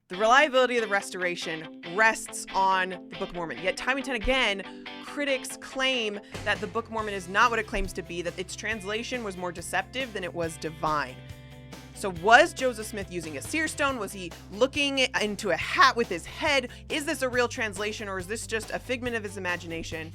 The reliability of the restoration rests on the Book of Mormon. Yet time and time again, critics claim that the Book of Mormon is not what it claims to be, that its translation was more deceptive than it was divine. So was Joseph Smith using a seer stone? Was he looking into a hat with his head? Is this a real translation, or is this just a figment of his imagination?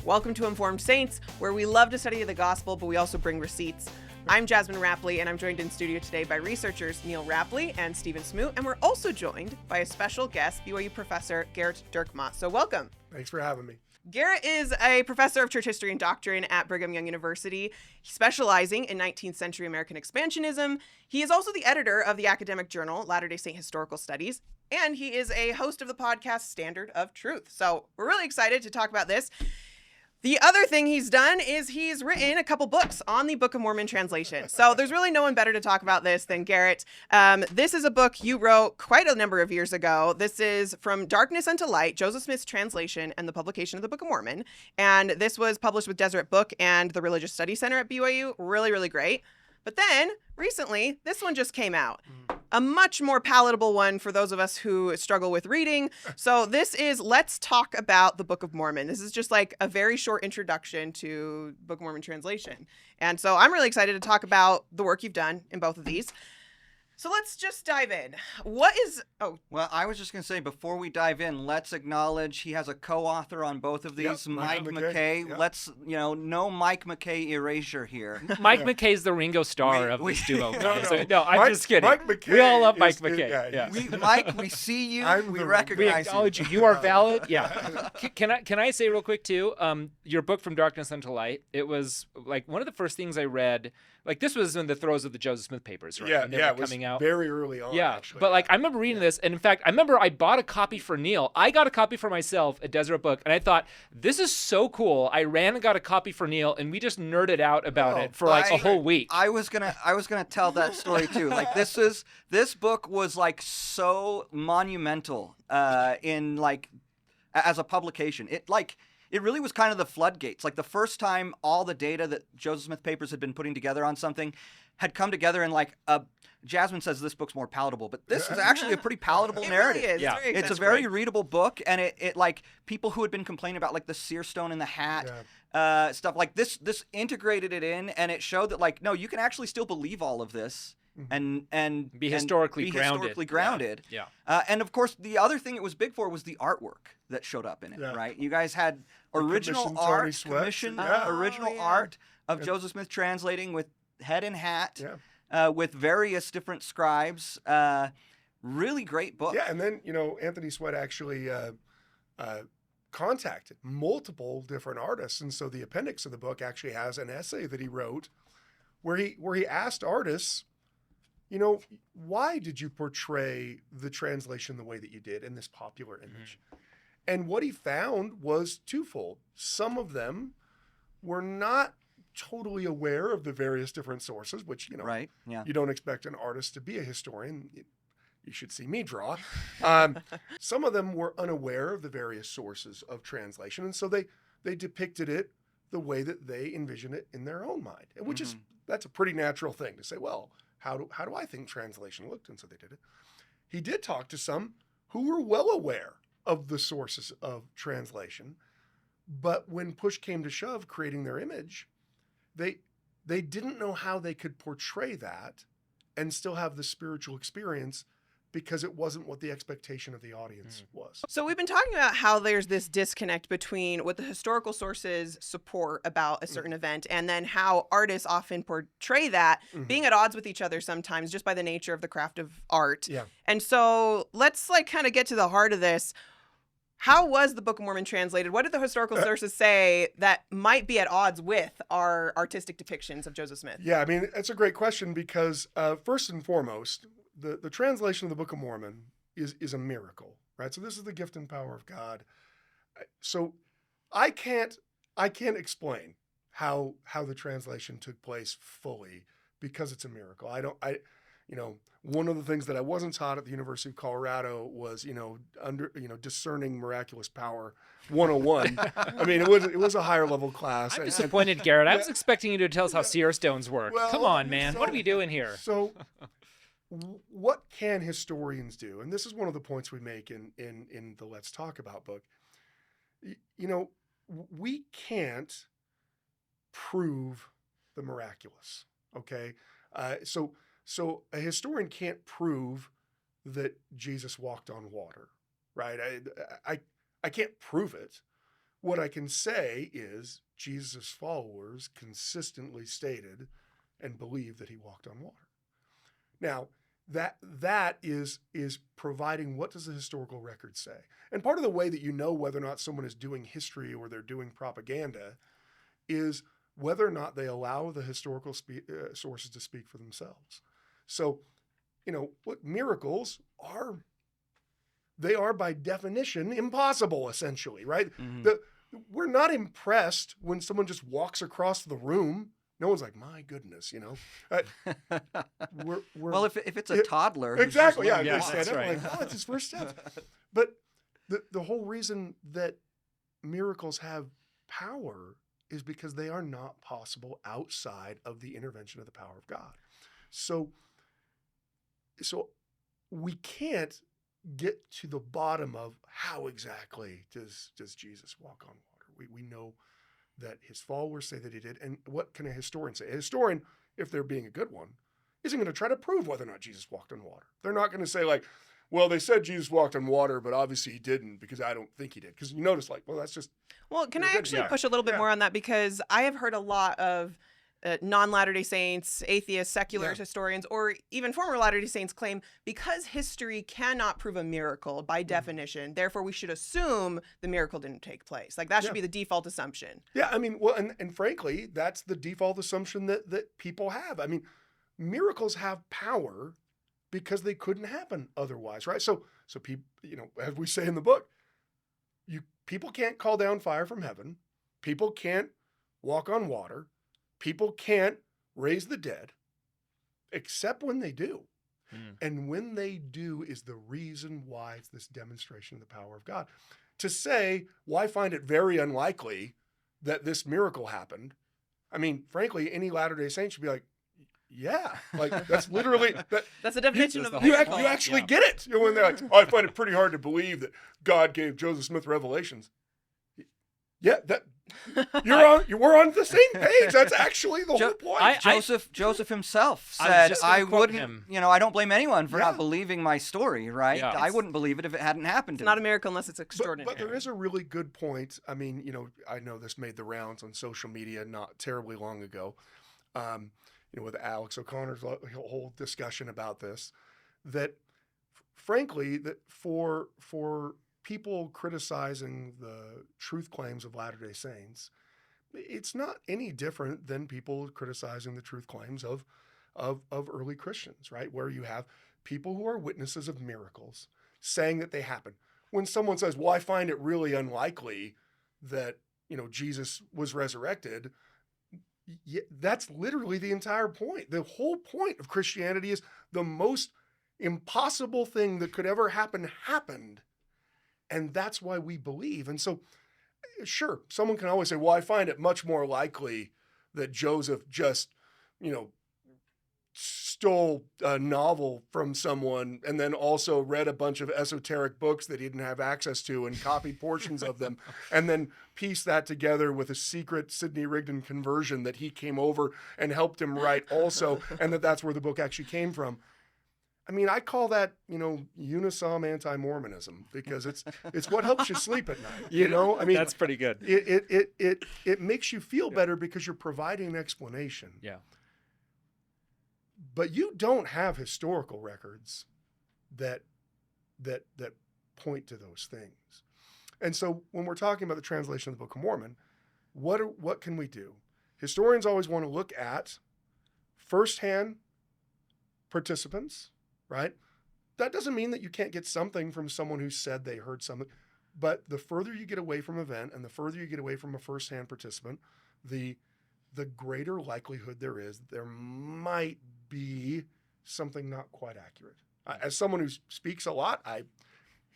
Welcome to Informed Saints, where we love to study the gospel, but we also bring receipts. I'm Jasmin Rappleye, and I'm joined in studio today by researchers Neal Rappleye and Stephen Smoot, and we're also joined by a special guest, BYU professor Gerrit Dirkmaat. So welcome. Thanks for having me. Gerrit is a professor of church history and doctrine at Brigham Young University, specializing in 19th century American expansionism. He is also the editor of the academic journal Latter-day Saint Historical Studies, and he is a host of the podcast Standard of Truth. So we're really excited to talk about this. The other thing he's done is he's written a couple books on the Book of Mormon translation. So there's really no one better to talk about this than Gerrit. This is a book you wrote quite a number of years ago. This is From Darkness Unto Light, Joseph Smith's Translation and the Publication of the Book of Mormon. And this was published with Deseret Book and the Religious Studies Center at BYU. Really, really great. But then recently, this one just came out. A much more palatable one for those of us who struggle with reading. So this is Let's Talk About the Book of Mormon. This is just like a very short introduction to Book of Mormon translation. And so I'm really excited to talk about the work you've done in both of these. So let's just dive in. Well, I was just going to say, before we dive in, let's acknowledge he has a co-author on both of these, Mike McKay. Yep. Let's, no Mike McKay erasure here. Mike McKay's the Ringo Starr of this duo. No, I'm just kidding. Mike McKay we all love Mike McKay. Yeah. Mike, we see you. We We recognize you. acknowledge you. You are valid. Yeah. Can I say real quick too? Your book From Darkness Unto Light. It was like one of the first things I read. Like this was in the throes of the Joseph Smith papers, right? When they were coming out. Very early on. Yeah, actually. but like I remember reading this, and in fact, I remember I bought a copy for Neal. I got a copy for myself at Deseret Book, and I thought this is so cool. I ran and got a copy for Neal, and we just nerded out about it for like a whole week. I was gonna tell that story too. Like this book was like so monumental in like as a publication. It really was kind of the floodgates. Like the first time all the data that Joseph Smith papers had been putting together on something had come together in like Jasmin says this book's more palatable, but this is actually a pretty palatable narrative. Really is. Yeah. It's It's a very readable book, and it like people who had been complaining about like the seer stone in the hat, stuff like this integrated it in, and it showed that like no, you can actually still believe all of this. And Be historically grounded. Yeah. And of course, the other thing it was big for was the artwork that showed up in it, right? You guys had original commissioned Tony art, Sweat. commissioned Yeah. original art of Joseph Smith translating with head and hat, with various different scribes. Really great book. Yeah, and then Anthony Sweat actually contacted multiple different artists, and so the appendix of the book actually has an essay that he wrote where he asked artists, why did you portray the translation the way that you did in this popular image? And what he found was twofold. Some of them were not totally aware of the various different sources, which, Right. Yeah. you don't expect an artist to be a historian. You should see me draw. Some of them were unaware of the various sources of translation, and so they depicted it the way that they envision it in their own mind, which is that's a pretty natural thing to say. Well, how do I think translation looked? And so they did it. He did talk to some who were well aware of the sources of translation, but when push came to shove, creating their image, they didn't know how they could portray that and still have the spiritual experience because it wasn't what the expectation of the audience was. So we've been talking about how there's this disconnect between what the historical sources support about a certain event and then how artists often portray that being at odds with each other sometimes just by the nature of the craft of art. Yeah. And so let's like kind of get to the heart of this. How was the Book of Mormon translated? What did the historical sources say that might be at odds with our artistic depictions of Joseph Smith? Yeah, I mean, that's a great question because first and foremost, the translation of the Book of Mormon is a miracle, right? So this is the gift and power of God. So I can't explain how the translation took place fully because it's a miracle. One of the things that I wasn't taught at the University of Colorado was, discerning miraculous power 101. I mean, it was a higher level class. I'm disappointed, Gerrit. I was expecting you to tell us how seer stones work. Well, Come on, man. so- What are we doing here? So what can historians do? And this is one of the points we make in the Let's Talk About book. We can't prove the miraculous. Okay, so a historian can't prove that Jesus walked on water, right? I can't prove it. What I can say is Jesus' followers consistently stated and believed that he walked on water. Now, that is providing what does the historical record say? And part of the way that you know whether or not someone is doing history or they're doing propaganda is whether or not they allow the historical sources to speak for themselves. So, what miracles are, they are by definition impossible, essentially, right? Mm-hmm. We're not impressed when someone just walks across the room. No one's like, my goodness, well, if it's a toddler. Exactly, yeah. Yeah, they stand that's up right. like, oh, it's his first steps. But the whole reason that miracles have power is because they are not possible outside of the intervention of the power of God. So we can't get to the bottom of how exactly does Jesus walk on water. We know that his followers say that he did. And what can a historian say? A historian, if they're being a good one, isn't going to try to prove whether or not Jesus walked on water. They're not going to say like, well, they said Jesus walked on water, but obviously he didn't because I don't think he did. Because you notice like, well, that's just... Well, can I actually push a little bit more on that? Because I have heard a lot of non-Latter-day Saints, atheists, secular historians, or even former Latter-day Saints claim because history cannot prove a miracle by definition, therefore we should assume the miracle didn't take place. Like that should be the default assumption. Yeah, I mean, well, and frankly, that's the default assumption that people have. I mean, miracles have power because they couldn't happen otherwise, right? So people, as we say in the book, people can't call down fire from heaven. People can't walk on water. People can't raise the dead, except when they do. And when they do is the reason why it's this demonstration of the power of God. To say, well, I find it very unlikely that this miracle happened. I mean, frankly, any Latter-day Saint should be like, yeah, like that's literally that's the definition of you actually get it. When they're like, oh, I find it pretty hard to believe that God gave Joseph Smith revelations. Yeah, we're on the same page. That's actually the whole point. Joseph himself said, I wouldn't, I don't blame anyone for not believing my story, right? Yeah. I wouldn't believe it if it hadn't happened to me. It's not a miracle unless it's extraordinary. But there is a really good point. I mean, I know this made the rounds on social media not terribly long ago, with Alex O'Connor's whole discussion about this, that frankly, that for people criticizing the truth claims of Latter-day Saints, it's not any different than people criticizing the truth claims of early Christians, right? Where you have people who are witnesses of miracles saying that they happen. When someone says, well, I find it really unlikely that, Jesus was resurrected, that's literally the entire point. The whole point of Christianity is the most impossible thing that could ever happen happened. And that's why we believe. And so, sure, someone can always say, well, I find it much more likely that Joseph just, stole a novel from someone and then also read a bunch of esoteric books that he didn't have access to and copied portions of them and then pieced that together with a secret Sidney Rigdon conversion that he came over and helped him write also, and that's where the book actually came from. I mean, I call that, unisom anti-Mormonism because it's what helps you sleep at night. I mean, that's pretty good. It makes you feel better because you're providing an explanation. Yeah. But you don't have historical records that point to those things. And so when we're talking about the translation of the Book of Mormon, what can we do? Historians always want to look at firsthand participants, right? That doesn't mean that you can't get something from someone who said they heard something. But the further you get away from an event and the further you get away from a firsthand participant, the greater likelihood there is that there might be something not quite accurate. As someone who speaks a lot, I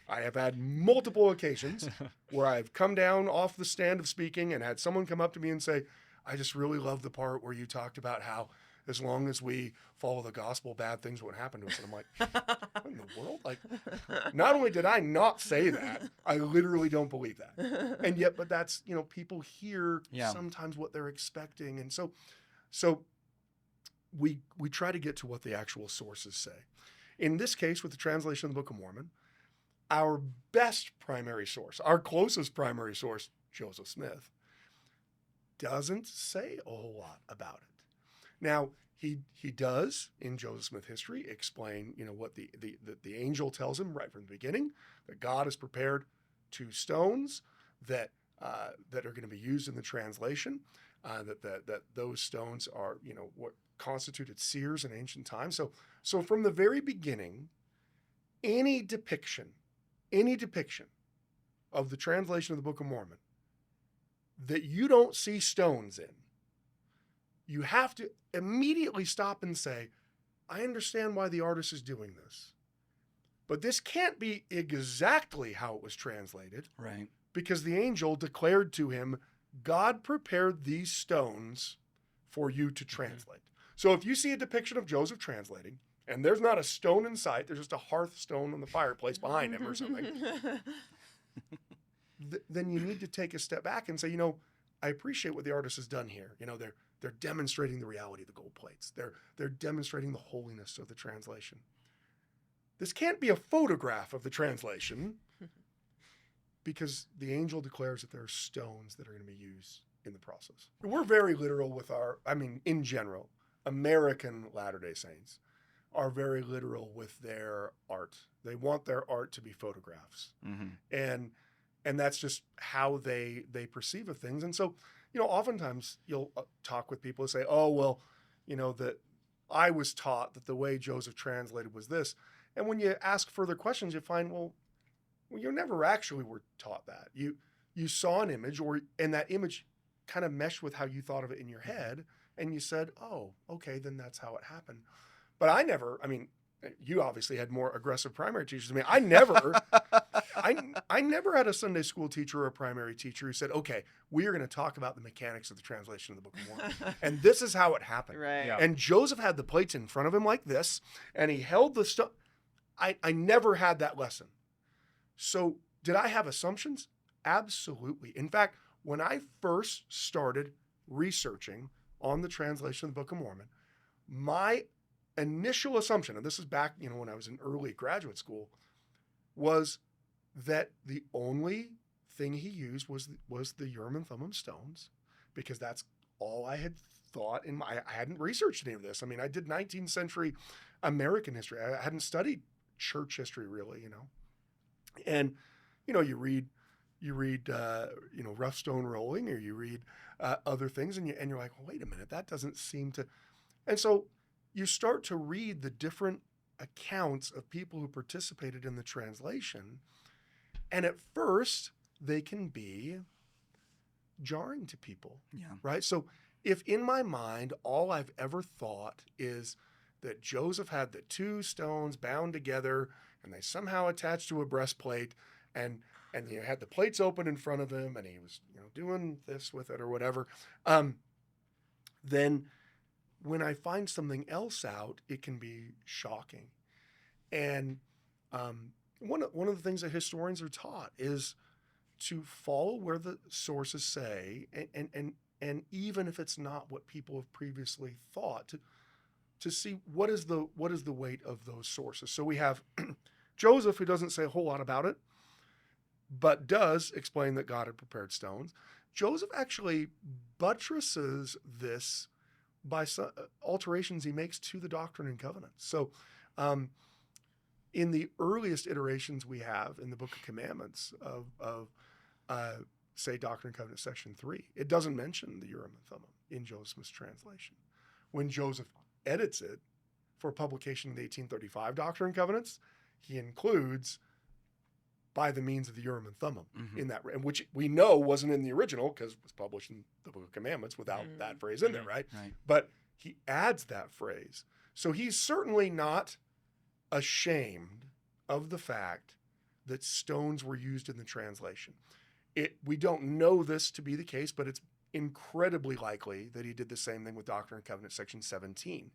have had multiple occasions where I've come down off the stand of speaking and had someone come up to me and say, I just really love the part where you talked about how as long as we follow the gospel, bad things won't happen to us. And I'm like, what in the world? Like, not only did I not say that, I literally don't believe that. And yet, but that's, people hear sometimes what they're expecting. And so we try to get to what the actual sources say. In this case, with the translation of the Book of Mormon, our best primary source, our closest primary source, Joseph Smith, doesn't say a whole lot about it. Now, he does, in Joseph Smith history, explain, what the angel tells him right from the beginning, that God has prepared 2 stones that are going to be used in the translation, that those stones are, what constituted seers in ancient times. So from the very beginning, any depiction of the translation of the Book of Mormon that you don't see stones in, you have to immediately stop and say, I understand why the artist is doing this, but this can't be exactly how it was translated. Right. Because the angel declared to him, God prepared these stones for you to translate. So if you see a depiction of Joseph translating, and there's not a stone in sight, there's just a hearthstone on the fireplace behind him or something, then you need to take a step back and say, I appreciate what the artist has done here. They're demonstrating the reality of the gold plates. They're demonstrating the holiness of the translation. This can't be a photograph of the translation, because the angel declares that there are stones that are going to be used in the process. We're very literal with in general, American Latter-day Saints are very literal with their art. They want their art to be photographs. Mm-hmm. And that's just how they perceive of things. And so, oftentimes you'll talk with people and say, oh, well, that I was taught that the way Joseph translated was this. And when you ask further questions, you find, well, you never actually were taught that. You saw an image, and that image kind of meshed with how you thought of it in your head, and you said, oh, okay, then that's how it happened. But you obviously had more aggressive primary teachers than me. I never had a Sunday school teacher or a primary teacher who said, okay, we are going to talk about the mechanics of the translation of the Book of Mormon. And this is how it happened. Right. Yeah. And Joseph had the plates in front of him like this, and he held the stuff. I never had that lesson. So did I have assumptions? Absolutely. In fact, when I first started researching on the translation of the Book of Mormon, my initial assumption, and this is back, when I was in early graduate school, was that the only thing he used was the Urim and Thummim stones, because that's all I had thought. I hadn't researched any of this. I did 19th century American history. I hadn't studied church history really, And, you read, Rough Stone Rolling, or you read other things, and you're like, well, wait a minute, that doesn't seem to. And so you start to read the different accounts of people who participated in the translation, and at first they can be jarring to people. Yeah. Right? So if in my mind all I've ever thought is that Joseph had the 2 stones bound together and they somehow attached to a breastplate, and had the plates open in front of him, and he was doing this with it or whatever, then when I find something else out, it can be shocking. And one of the things that historians are taught is to follow where the sources say, and even if it's not what people have previously thought, to see what is the weight of those sources. So we have Joseph, who doesn't say a whole lot about it, but does explain that God had prepared stones. Joseph actually buttresses this by some alterations he makes to the Doctrine and Covenants. So in the earliest iterations we have in the Book of Commandments of say Doctrine and Covenants section 3, it doesn't mention the Urim and Thummim in Joseph's translation. When Joseph edits it for publication in the 1835 Doctrine and Covenants, he includes by the means of the Urim and Thummim in that, which we know wasn't in the original because it was published in the Book of Commandments without that phrase in there, right? But he adds that phrase. So he's certainly not ashamed of the fact that stones were used in the translation. We don't know this to be the case, but incredibly likely that he did the same thing with Doctrine and Covenants, section 17,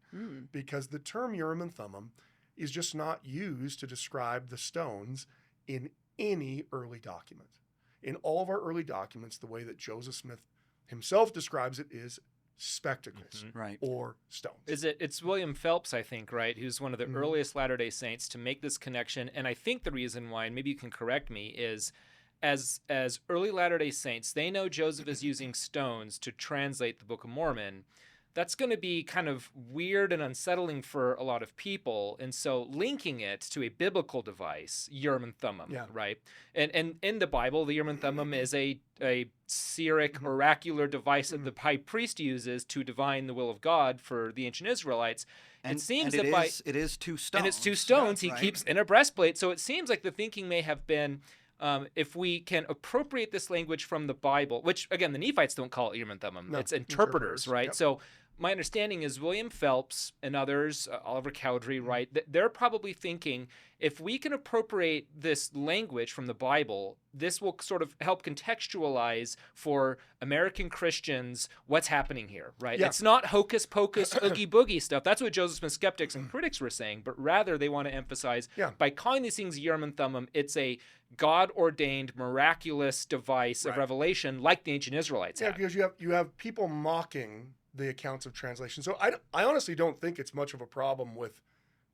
because the term Urim and Thummim is just not used to describe the stones in any early document. In all of our early documents, the way that Joseph Smith himself describes it is spectacles Right. or stones. It's William Phelps, I think, right, who's one of the earliest Latter-day Saints to make this connection. And I think the reason why, and maybe you can correct me, is as early Latter-day Saints, they know Joseph is using stones to translate the Book of Mormon. That's going to be kind of weird and unsettling for a lot of people. And so linking it to a biblical device, Urim and Thummim, right? And in the Bible, the Urim and Thummim is a Seeric oracular device that the high priest uses to divine the will of God for the ancient Israelites. And it seems and that it is 2 stones. And it's 2 stones he right? keeps in a breastplate. So it seems like the thinking may have been, if we can appropriate this language from the Bible, which, again, the Nephites don't call it Urim and Thummim. No, it's interpreters, right? Yep. So my understanding is William Phelps and others, Oliver Cowdery, right, they're probably thinking, if we can appropriate this language from the Bible, this will sort of help contextualize for American Christians what's happening here, right? Yeah. It's not hocus pocus, oogie boogie stuff. That's what Joseph Smith skeptics and critics were saying, but rather they want to emphasize by calling these things Urim and Thummim, it's a God-ordained, miraculous device of revelation like the ancient Israelites had. Because you have people mocking the accounts of translation. So I honestly don't think it's much of a problem with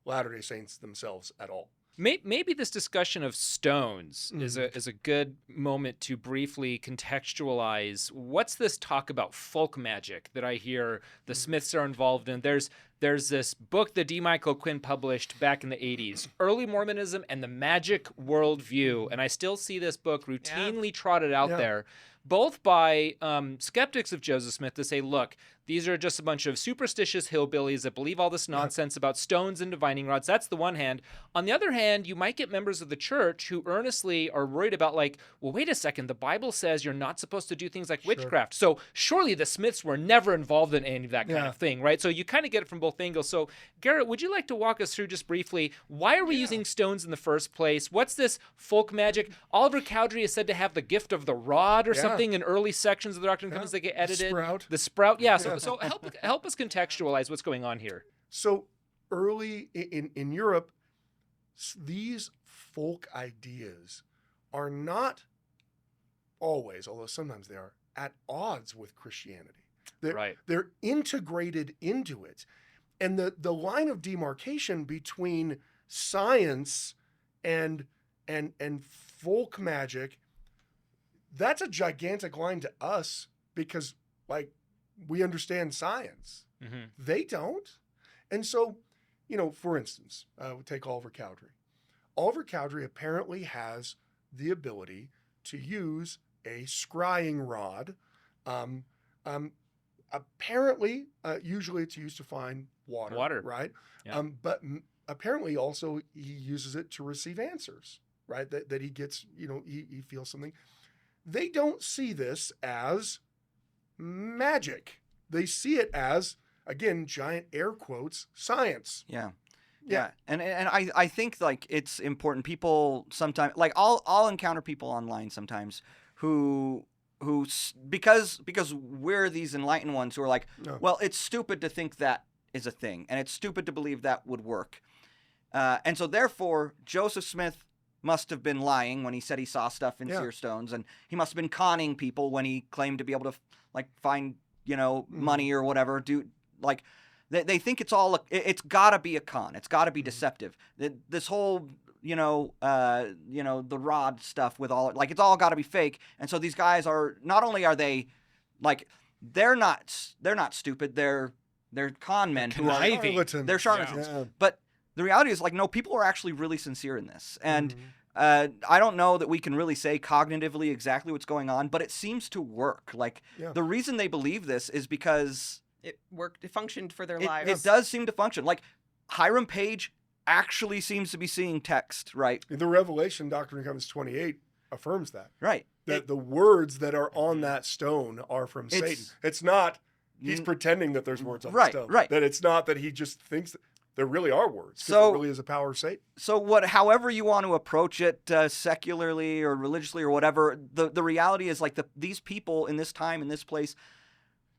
Latter-day Saints themselves at all. Maybe this discussion of stones is a good moment to briefly contextualize what's this talk about folk magic that I hear the Smiths are involved in. There's this book that D. Michael Quinn published back in the 80s, Early Mormonism and the Magic Worldview, and I still see this book routinely trotted out there, both by skeptics of Joseph Smith to say, look, these are just a bunch of superstitious hillbillies that believe all this nonsense about stones and divining rods. That's the one hand. On the other hand, you might get members of the church who earnestly are worried about, like, well, wait a second, the Bible says you're not supposed to do things like witchcraft. So surely the Smiths were never involved in any of that kind of thing, right? So you kind of get it from both angles. So Gerrit, would you like to walk us through just briefly, why are we using stones in the first place? What's this folk magic? Oliver Cowdery is said to have the gift of the rod or something in early sections of the Doctrine and Covenants that get edited. The sprout. So help us contextualize what's going on here. So early in Europe, these folk ideas are not always, although sometimes they are, at odds with Christianity. They're integrated into it. And the line of demarcation between science and folk magic, that's a gigantic line to us because, like, we understand science. They don't. And so, for instance, we take Oliver Cowdery. Oliver Cowdery apparently has the ability to use a scrying rod. Apparently, usually it's used to find water. Right? Yeah. But apparently also he uses it to receive answers, right? That he gets, he feels something. They don't see this as magic. They see it as, again, giant air quotes, science. Yeah. And I think, like, it's important. People sometimes, like, I'll encounter people online sometimes who because we're these enlightened ones who are like, well, it's stupid to think that is a thing, and it's stupid to believe that would work. And so therefore, Joseph Smith must have been lying when he said he saw stuff in seer stones, and he must have been conning people when he claimed to be able to, like, find, money or whatever. They think it's all it's got to be a con. It's got to be deceptive. This whole the rod stuff with all, like, it's all got to be fake. And so these guys are, not only are they, like, they're not stupid. They're con men who are they're charlatans. Yeah. But the reality is, like, no, people are actually really sincere in this. And I don't know that we can really say cognitively exactly what's going on, but it seems to work. Like, the reason they believe this is because it worked. It functioned for their lives. It does seem to function. Like, Hiram Page actually seems to be seeing text, right? The Revelation, Doctrine and Covenants 28, affirms that. Right. That the words that are on that stone are from Satan. It's not he's pretending that there's words on the stone. Right. That it's not that he just thinks. there really are words. 'Cause So- there really is a power of Satan. So however you want to approach it, secularly or religiously or whatever, the reality is like these people in this time, in this place,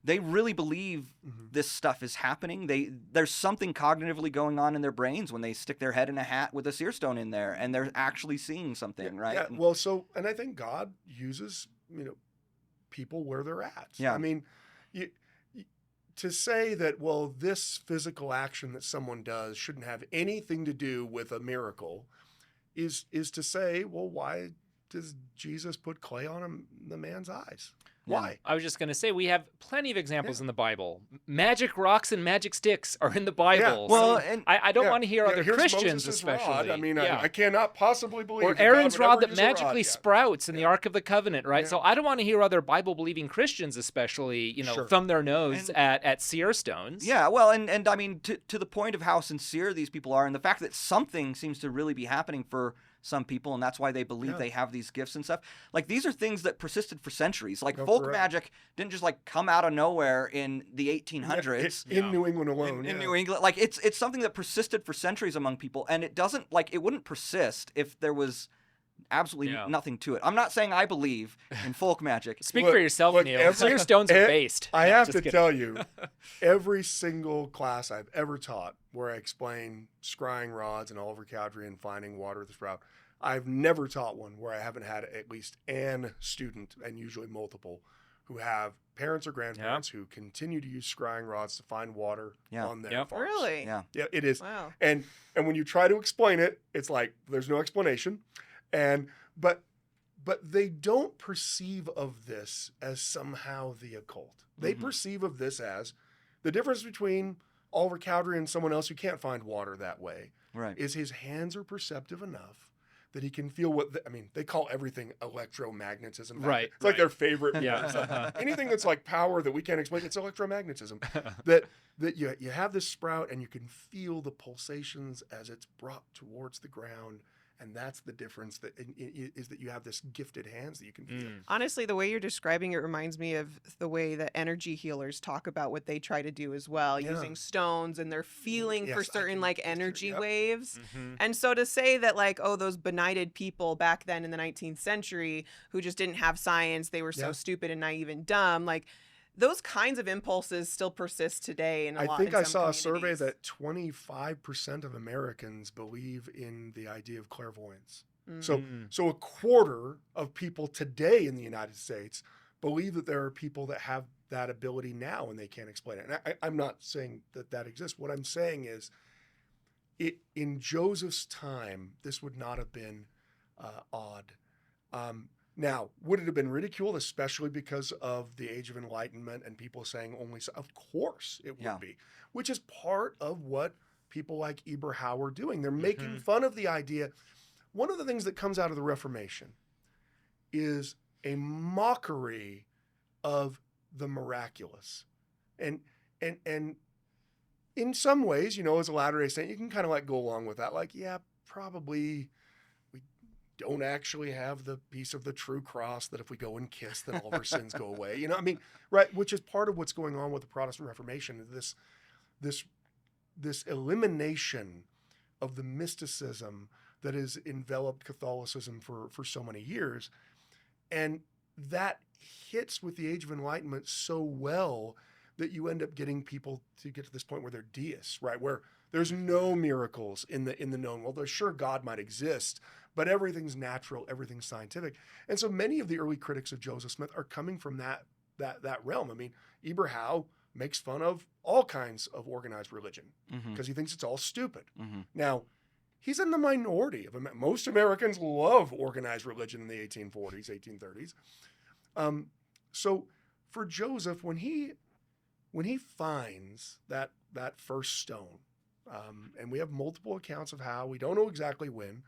they really believe this stuff is happening. There's something cognitively going on in their brains when they stick their head in a hat with a seer stone in there, and they're actually seeing something, right? Yeah. Well, and I think God uses, people where they're at. Yeah. I mean, to say that, well, this physical action that someone does shouldn't have anything to do with a miracle is to say, well, why does Jesus put clay on the man's eyes? Yeah. Why? I was just going to say, we have plenty of examples in the Bible. Magic rocks and magic sticks are in the Bible. Well, So and I don't want to hear other here's Christians, Moses' especially. rod. I mean, Yeah. I cannot possibly believe Or that God Aaron's would rod ever that use a rod. magically Yeah. sprouts in the Ark of the Covenant, right? Yeah. So I don't want to hear other Bible-believing Christians, especially, Sure. thumb their nose And- at seer stones. yeah, well, and I mean, to the point of how sincere these people are, and the fact that something seems to really be happening for some people, and that's why they believe Yeah. they have these gifts and stuff. Like, these are things that persisted for centuries. Like, No, folk correct. magic didn't just like come out of nowhere in the 1800s. In New England alone. In yeah. New England, like it's something that persisted for centuries among people, and it wouldn't persist if there was absolutely Yeah. nothing to it. I'm not saying I believe in folk magic. Speak Look- for yourself, look, Neal. every- Seer stones are e- based. I No, have just to kidding. tell you, every single class I've ever taught where I explain scrying rods and Oliver Cowdery and finding water with the sprout, I've never taught one where I haven't had at least an student, and usually multiple, who have parents or grandparents who continue to use scrying rods to find water Yeah. on their Yep. farms. Really? Yeah. Yeah, it is. Wow. And when you try to explain it, it's like there's no explanation. But they don't perceive of this as somehow the occult. They Mhm. perceive of this as the difference between Oliver Cowdery and someone else who can't find water that way Right. is his hands are perceptive enough that he can feel they call everything electromagnetism. Right, It's like right. their favorite. Yeah. It's like anything that's like power that we can't explain, it's electromagnetism. that you have this sprout and you can feel the pulsations as it's brought towards the ground. And that's the difference is that you have this gifted hands that you can feel. Honestly, the way you're describing it reminds me of the way that energy healers talk about what they try to do as well, Yeah. using stones, and they're feeling for Yes, I certain can like picture it, energy yep. waves. Mhm. And so to say that like, oh, those benighted people back then in the 19th century who just didn't have science, they were so Yeah. stupid and naive and dumb, like those kinds of impulses still persist today in a lot. I think in I some saw a survey communities. that 25% of Americans believe in the idea of clairvoyance. So a quarter of people today in the United States believe that there are people that have that ability now and they can't explain it. And I'm not saying that exists. What I'm saying is, in Joseph's time, this would not have been odd. Now, would it have been ridiculed, especially because of the Age of Enlightenment and people saying only so? Of course it would Yeah. be, which is part of what people like Eber Howe are doing. They're making fun of the idea. One of the things that comes out of the Reformation is a mockery of the miraculous. And in some ways, as a Latter-day Saint, you can kind of like go along with that. Like, yeah, probably we don't actually have the piece of the true cross that if we go and kiss, then all of our sins go away. I mean, right? Which is part of what's going on with the Protestant Reformation. This elimination of the mysticism that has enveloped Catholicism for so many years. And that hits with the Age of Enlightenment so well that you end up getting people to get to this point where they're deists, right? Where there's no miracles in the known world. There's sure God might exist, but everything's natural, everything's scientific. And so many of the early critics of Joseph Smith are coming from that realm. I mean, Eber Howe makes fun of all kinds of organized religion because he thinks it's all stupid. Now, he's in the minority. Most Americans love organized religion in the 1840s, 1830s. So for Joseph, when he finds that first stone, and we have multiple accounts of how, we don't know exactly when,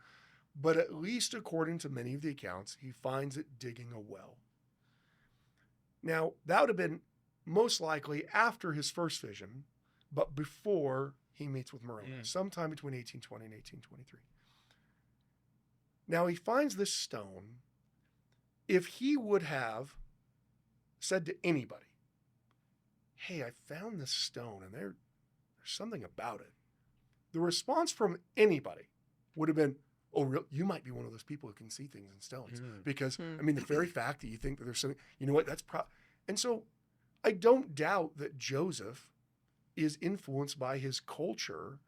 but at least according to many of the accounts, he finds it digging a well. Now, that would have been most likely after his first vision, but before he meets with Moroni, sometime between 1820 and 1823. Now, he finds this stone. If he would have said to anybody, hey, I found this stone and there's something about it, the response from anybody would have been, oh, you might be one of those people who can see things in stones. Because, I mean, the very fact that you think that there's something, you know what, that's and so I don't doubt that Joseph is influenced by his culture.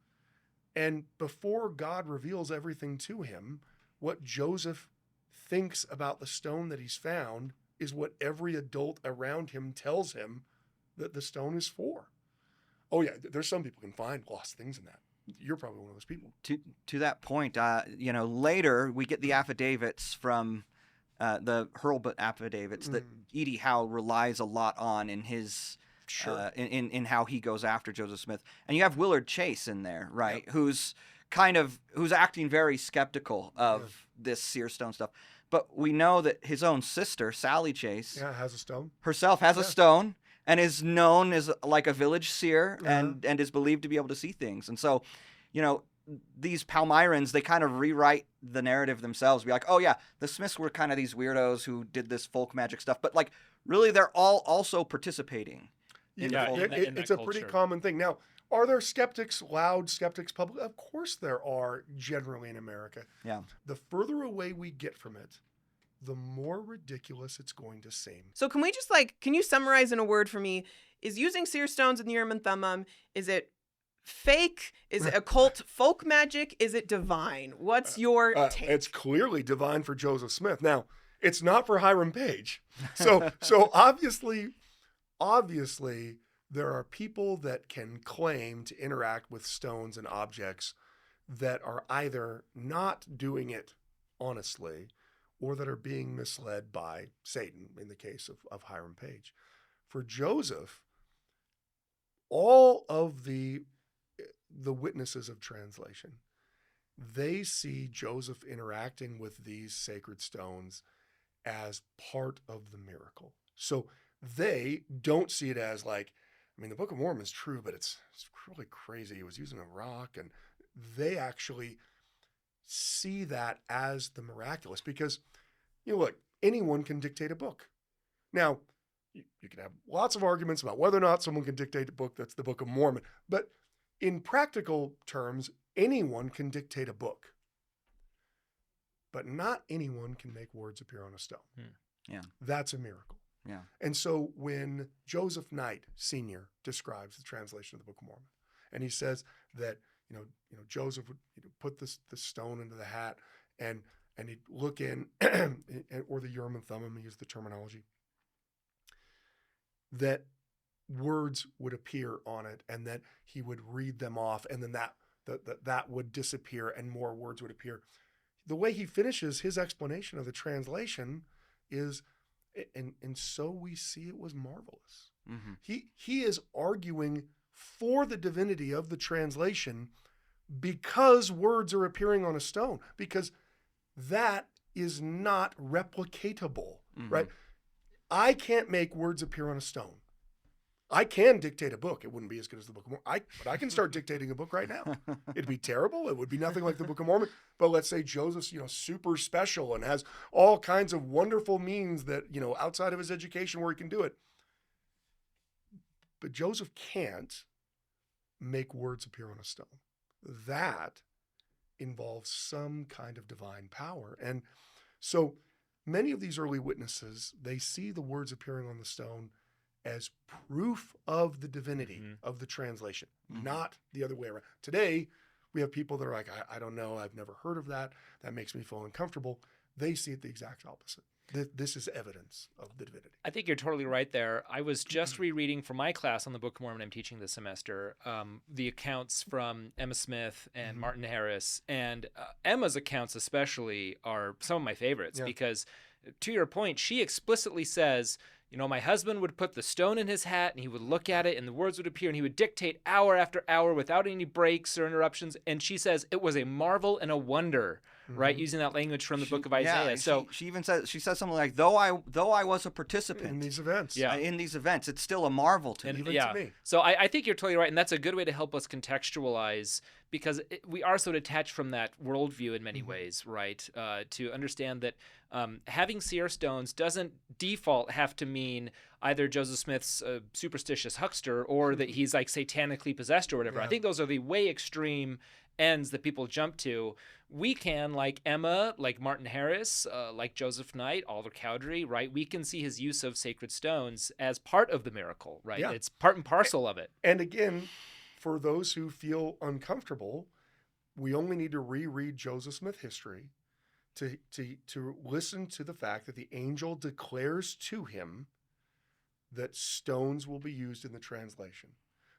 And before God reveals everything to him, what Joseph thinks about the stone that he's found is what every adult around him tells him that the stone is for. Oh yeah, there's some people can find lost things in that. You're probably one of those people. To that point, later we get the affidavits from the Hurlbut affidavits that E.D. Howe relies a lot on in his in how he goes after Joseph Smith, and you have Willard Chase in there, right? Yep. Who's acting very skeptical of this Seer stone stuff. But we know that his own sister, Sally Chase, has a stone. Herself has a stone. And is known as like a village seer and is believed to be able to see things. And so, these Palmyrans, they kind of rewrite the narrative themselves. Be like, oh yeah, the Smiths were kind of these weirdos who did this folk magic stuff. But like, really, they're all also participating. It's a pretty common thing. Now, are there skeptics, loud skeptics, public? Of course there are, generally in America. Yeah. The further away we get from it, the more ridiculous it's going to seem. So can we just can you summarize in a word for me? Is using seer stones in the Urim and Thummim, is it fake? Is it occult folk magic? Is it divine? What's your take? It's clearly divine for Joseph Smith. Now, it's not for Hiram Page. So obviously there are people that can claim to interact with stones and objects that are either not doing it honestly or that are being misled by Satan, in the case of Hiram Page. For Joseph, all of the witnesses of translation, they see Joseph interacting with these sacred stones as part of the miracle. So they don't see it as the Book of Mormon is true, but it's really crazy. He was using a rock, and they actually see that as the miraculous because, look, anyone can dictate a book. Now, you can have lots of arguments about whether or not someone can dictate a book that's the Book of Mormon, but in practical terms, anyone can dictate a book. But not anyone can make words appear on a stone. Yeah. That's a miracle. Yeah. And so when Joseph Knight Sr. describes the translation of the Book of Mormon, and he says that, Joseph would put the stone into the hat and he'd look in, or the Urim and Thummim, he used the terminology, that words would appear on it and that he would read them off and then that would disappear and more words would appear. The way he finishes his explanation of the translation is, and so we see it was marvelous. Mm-hmm. He is arguing for the divinity of the translation because words are appearing on a stone, because that is not replicatable, right? I can't make words appear on a stone. I can dictate a book. It wouldn't be as good as the Book of Mormon. But I can start dictating a book right now. It'd be terrible. It would be nothing like the Book of Mormon. But let's say Joseph's, super special and has all kinds of wonderful means that, outside of his education where he can do it. But Joseph can't make words appear on a stone. That involves some kind of divine power. And so many of these early witnesses, they see the words appearing on the stone as proof of the divinity of the translation, not the other way around. Today, we have people that are like, I don't know, I've never heard of that. That makes me feel uncomfortable. They see it the exact opposite. This is evidence of the divinity. I think you're totally right there. I was just rereading for my class on the Book of Mormon I'm teaching this semester, the accounts from Emma Smith and Martin Harris. And Emma's accounts especially are some of my favorites because, to your point, she explicitly says, my husband would put the stone in his hat and he would look at it and the words would appear and he would dictate hour after hour without any breaks or interruptions. And she says it was a marvel and a wonder, right? Using that language from the book of Isaiah. So she even says, something like, though I was a participant in these events, in these events, it's still a marvel to me. Even to me. So I think you're totally right. And that's a good way to help us contextualize, because we are so detached from that worldview in many ways, right? To understand that having seer stones doesn't default have to mean either Joseph Smith's a superstitious huckster or that he's like satanically possessed or whatever. Yeah. I think those are the way extreme ends that people jump to. We can, like Emma, like Martin Harris, like Joseph Knight, Oliver Cowdery, right? We can see his use of sacred stones as part of the miracle, right? Yeah. It's part and parcel of it. And again, for those who feel uncomfortable, we only need to reread Joseph Smith history to listen to the fact that the angel declares to him that stones will be used in the translation.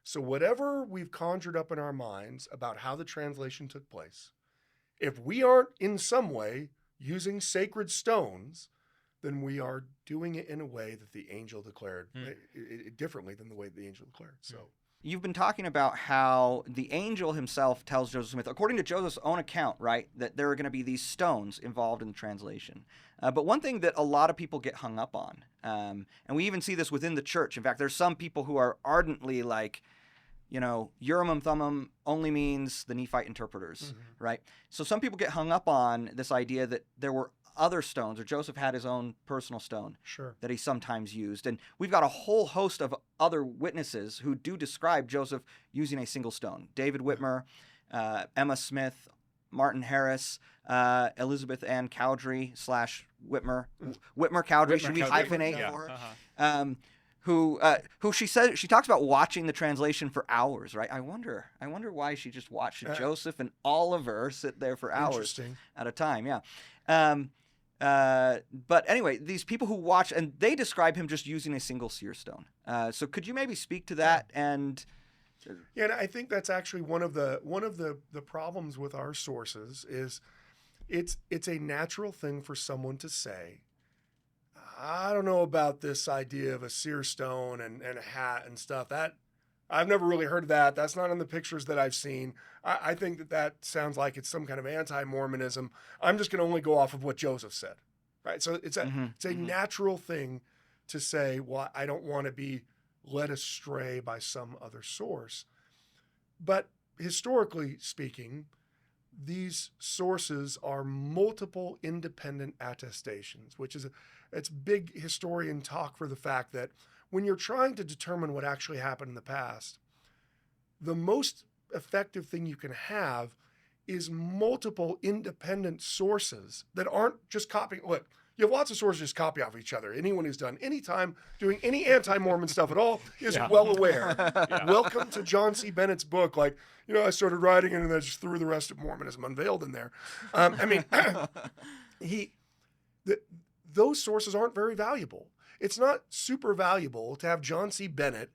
So whatever we've conjured up in our minds about how the translation took place, if we aren't in some way using sacred stones, then we are doing it in a way that the angel declared differently than the way the angel declared. So. You've been talking about how the angel himself tells Joseph Smith, according to Joseph's own account, right, that there are going to be these stones involved in the translation. But one thing that a lot of people get hung up on, and we even see this within the church. In fact, there's some people who are ardently like, Urim and Thummim only means the Nephite interpreters, right? So some people get hung up on this idea that there were other stones, or Joseph had his own personal stone that he sometimes used. And we've got a whole host of other witnesses who do describe Joseph using a single stone. David Whitmer, Emma Smith, Martin Harris, Elizabeth Ann Cowdery / Whitmer. Whitmer Cowdery, should we hyphenate for her? Who she said, she talks about watching the translation for hours, right? I wonder why she just watched Joseph and Oliver sit there for hours at a time. Yeah. But anyway, these people who watch, and they describe him just using a single seer stone. So could you maybe speak to that? And yeah, and I think that's actually one of the problems with our sources is it's a natural thing for someone to say, I don't know about this idea of a seer stone and a hat and stuff. That I've never really heard of that. That's not in the pictures that I've seen. I think that sounds like it's some kind of anti-Mormonism. I'm just going to only go off of what Joseph said, right? So it's a natural thing to say, well, I don't want to be led astray by some other source. But historically speaking, these sources are multiple independent attestations, which is it's big historian talk for the fact that when you're trying to determine what actually happened in the past, the most effective thing you can have is multiple independent sources that aren't just copying. Look, you have lots of sources just copy off each other. Anyone who's done any time doing any anti-Mormon stuff at all is well aware. Welcome to John C. Bennett's book. Like, I started writing it and I just threw the rest of Mormonism unveiled in there. Those sources aren't very valuable. It's not super valuable to have John C. Bennett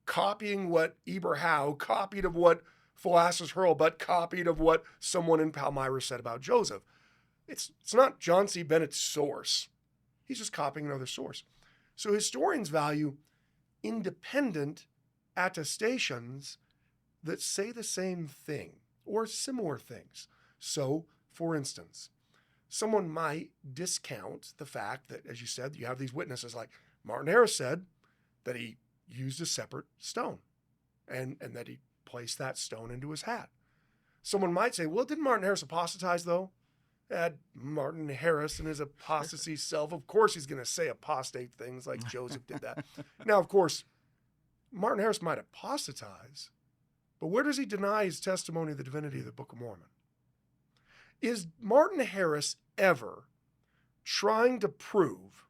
copying what Eber Howe copied of what Philastus Hurlbut copied of what someone in Palmyra said about Joseph. It's not John C. Bennett's source. He's just copying another source. So historians value independent attestations that say the same thing or similar things. So, for instance, someone might discount the fact that, as you said, you have these witnesses like Martin Harris said that he used a separate stone and that he placed that stone into his hat. Someone might say, well, didn't Martin Harris apostatize, though? Martin Harris and his apostasy self, of course he's going to say apostate things like Joseph did that. Now, of course, Martin Harris might apostatize, but where does he deny his testimony of the divinity of the Book of Mormon? Is Martin Harris ever trying to prove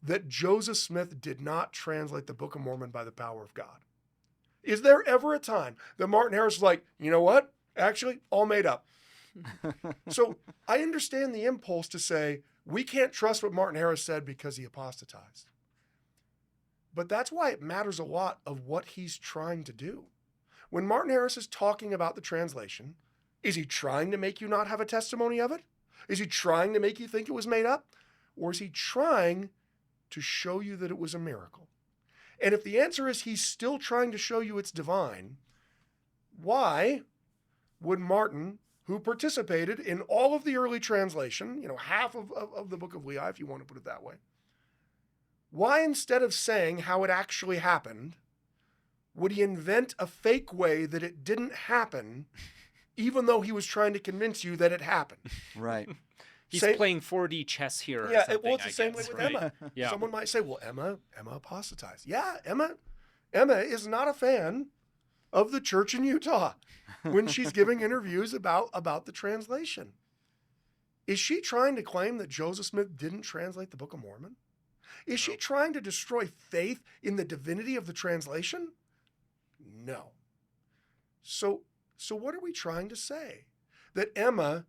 that Joseph Smith did not translate the Book of Mormon by the power of God? Is there ever a time that Martin Harris was like, you know what? Actually, all made up. So I understand the impulse to say, we can't trust what Martin Harris said because he apostatized. But that's why it matters a lot of what he's trying to do. When Martin Harris is talking about the translation, is he trying to make you not have a testimony of it? Is he trying to make you think it was made up? Or is he trying to show you that it was a miracle? And if the answer is he's still trying to show you it's divine, why would Martin, who participated in all of the early translation, half of the Book of Lehi, if you want to put it that way, why instead of saying how it actually happened, would he invent a fake way that it didn't happen, even though he was trying to convince you that it happened? Right. He's Same- playing 4D chess here. Or Yeah, something, well, it's the I same guess, way with right? Emma. Yeah. Someone might say, well, Emma apostatized. Yeah, Emma is not a fan of the church in Utah when she's giving interviews about the translation. Is she trying to claim that Joseph Smith didn't translate the Book of Mormon? Is she trying to destroy faith in the divinity of the translation? No. So what are we trying to say? That Emma,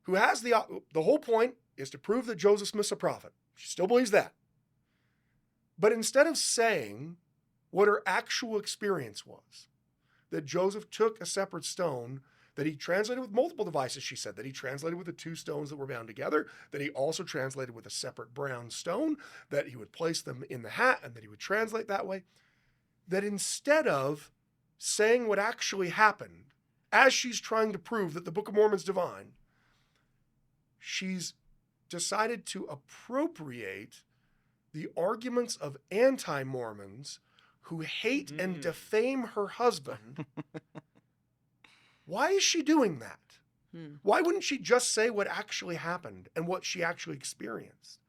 who has the whole point is to prove that Joseph Smith's a prophet. She still believes that. But instead of saying what her actual experience was, that Joseph took a separate stone, that he translated with multiple devices, she said, that he translated with the two stones that were bound together, that he also translated with a separate brown stone, that he would place them in the hat and that he would translate that way, that instead of saying what actually happened, as she's trying to prove that the Book of Mormon's divine, she's decided to appropriate the arguments of anti-Mormons who hate and defame her husband. Why is she doing that? Why wouldn't she just say what actually happened and what she actually experienced?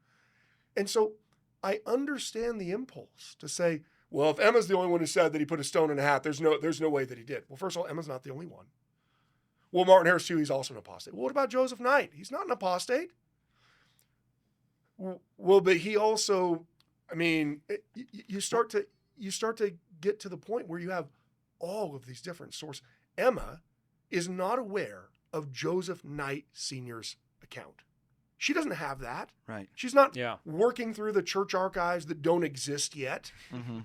And so I understand the impulse to say, well, if Emma's the only one who said that he put a stone in a hat, there's no way that he did. Well, first of all, Emma's not the only one. Well, Martin Harris, too, he's also an apostate. Well, what about Joseph Knight? He's not an apostate. Well, but he also, I mean, you start to get to the point where you have all of these different sources. Emma is not aware of Joseph Knight Sr.'s account. She doesn't have that. Right. She's not working through the church archives that don't exist yet. Mm-hmm.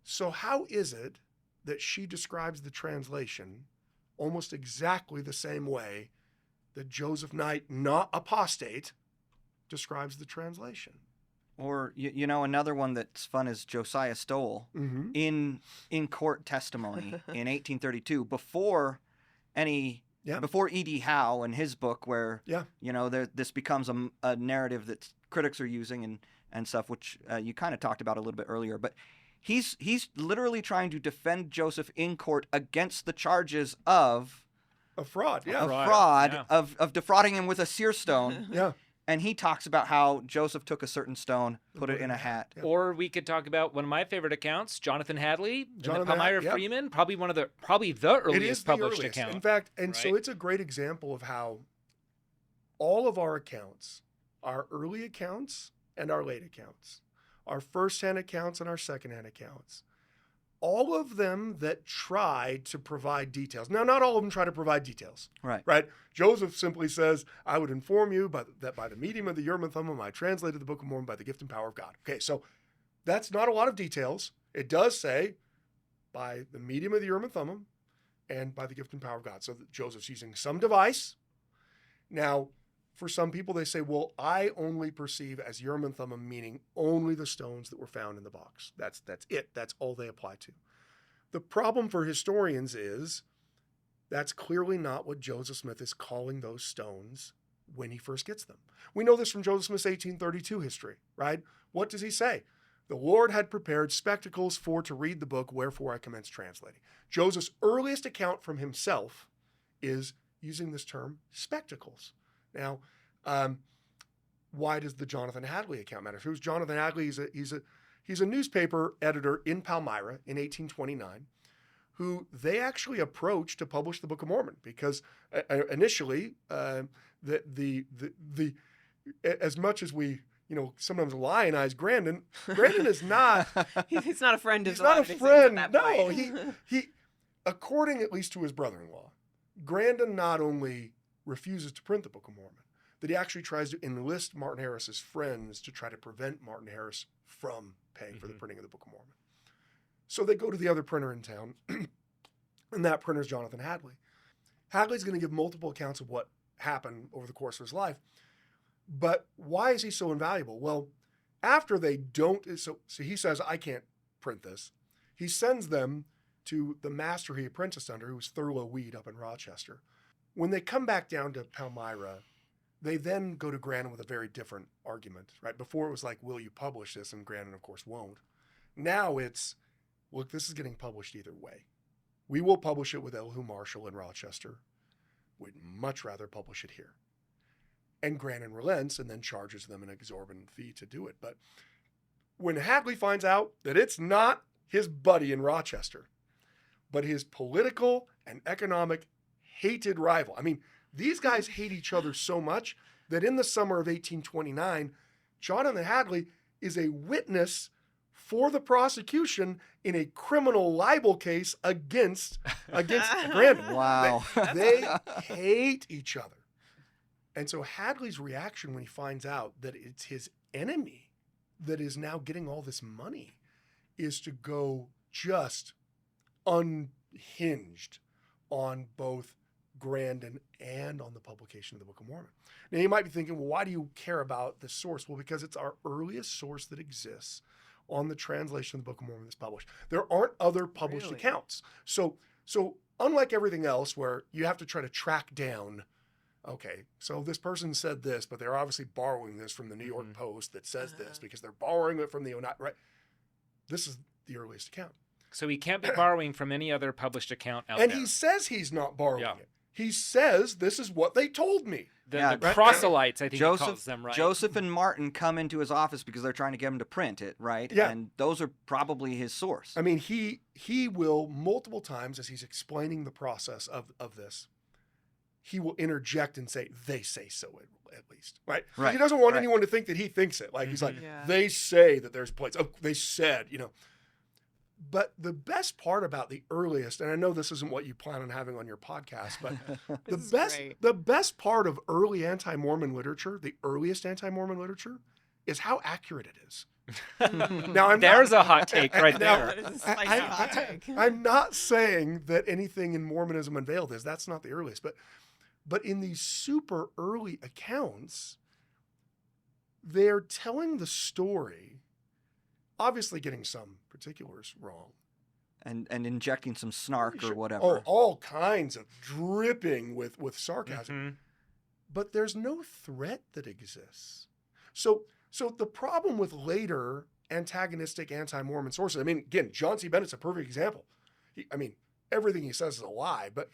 So how is it that she describes the translation almost exactly the same way that Joseph Knight, not apostate, describes the translation? Or, you know, another one that's fun is Josiah Stowell in court testimony in 1832, before E.D. Howe and his book, where, you know, this becomes a narrative that critics are using and stuff, which you kind of talked about a little bit earlier. But he's literally trying to defend Joseph in court against the charges of fraud, of defrauding him with a seer stone. And he talks about how Joseph took a certain stone, put it in a hat. Or we could talk about one of my favorite accounts, Jonathan Hadley, and Palmyra Freeman, probably the earliest published account. In fact, so it's a great example of how all of our accounts, our early accounts and our late accounts, our first-hand accounts and our second-hand accounts, all of them that try to provide details. Now, not all of them try to provide details. Right? Joseph simply says, I would inform you that by the medium of the Urim and Thummim, I translated the Book of Mormon by the gift and power of God. Okay, so that's not a lot of details. It does say, by the medium of the Urim and Thummim and by the gift and power of God. So that Joseph's using some device. Now, for some people, they say, well, I only perceive as Urim and Thummim meaning only the stones that were found in the box. That's it. That's all they apply to. The problem for historians is that's clearly not what Joseph Smith is calling those stones when he first gets them. We know this from Joseph Smith's 1832 history, right? What does he say? The Lord had prepared spectacles to read the book, wherefore I commenced translating. Joseph's earliest account from himself is using this term, spectacles. Now, why does the Jonathan Hadley account matter? Who's Jonathan Hadley? He's a newspaper editor in Palmyra in 1829, who they actually approached to publish the Book of Mormon because initially, the as much as we sometimes lionize Grandin is not. He's not a friend of. He's not a friend. No, he according at least to his brother-in-law, Grandin not only refuses to print the Book of Mormon, that he actually tries to enlist Martin Harris's friends to try to prevent Martin Harris from paying for the printing of the Book of Mormon. So they go to the other printer in town, and that printer is Jonathan Hadley. Hadley's going to give multiple accounts of what happened over the course of his life. But why is he so invaluable? Well, after they don't, so he says, I can't print this. He sends them to the master he apprenticed under, who was Thurlow Weed up in Rochester. When they come back down to Palmyra, they then go to Grandin with a very different argument, right? Before it was like, will you publish this? And Grandin, of course, won't. Now it's, look, this is getting published either way. We will publish it with Elihu Marshall in Rochester. We'd much rather publish it here. And Grandin relents and then charges them an exorbitant fee to do it. But when Hadley finds out that it's not his buddy in Rochester, but his political and economic hated rival. I mean, these guys hate each other so much that in the summer of 1829, Jonathan Hadley is a witness for the prosecution in a criminal libel case against Grandin. Wow. They hate each other. And so Hadley's reaction when he finds out that it's his enemy that is now getting all this money is to go just unhinged on both Grandin and on the publication of the Book of Mormon. Now you might be thinking, well, why do you care about this source? Well, because it's our earliest source that exists on the translation of the Book of Mormon that's published. There aren't other published accounts. So unlike everything else where you have to try to track down, okay, so this person said this, but they're obviously borrowing this from the New York Post that says this because they're borrowing it from the Oneida, right? This is the earliest account. So he can't be borrowing from any other published account out And there. he says he's not borrowing it. He says, this is what they told me. The proselytes, I think he Joseph, calls them, right? Joseph and Martin come into his office because they're trying to get him to print it, right? Yeah. And those are probably his source. I mean, he will multiple times as he's explaining the process of this, he will interject and say, they say so at least, right? Right. He doesn't want anyone to think that he thinks it. Like, he's like, they say that there's plates. Oh, they said, But the best part about the earliest, and I know this isn't what you plan on having on your podcast, but the best part of early anti-Mormon literature, the earliest anti-Mormon literature, is how accurate it is. Now, There's a hot take right there. I'm not saying that anything in Mormonism unveiled is. That's not the earliest. But in these super early accounts, they're telling the story, obviously getting some particulars wrong. And injecting some snark or whatever. Oh, all kinds of dripping with sarcasm. But there's no threat that exists. So the problem with later antagonistic anti-Mormon sources, I mean, again, John C. Bennett's a perfect example. Everything he says is a lie, but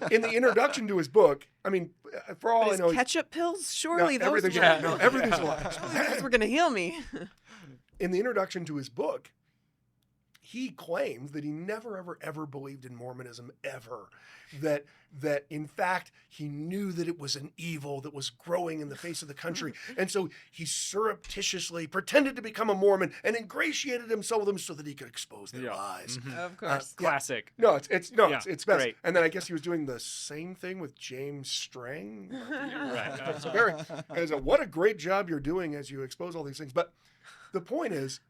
in the introduction to his book, I mean, for all I know... ketchup pills? Surely those everything's a lie. Those were going to heal me. In the introduction to his book, he claimed that he never, ever believed in Mormonism ever. That in fact, he knew that it was an evil that was growing in the face of the country. And so he surreptitiously pretended to become a Mormon and ingratiated himself with them so that he could expose their lies. Of course. Classic. No, it's best. Great. And then I guess he was doing the same thing with James Strang. Right. So what a great job you're doing as you expose all these things. But the point is,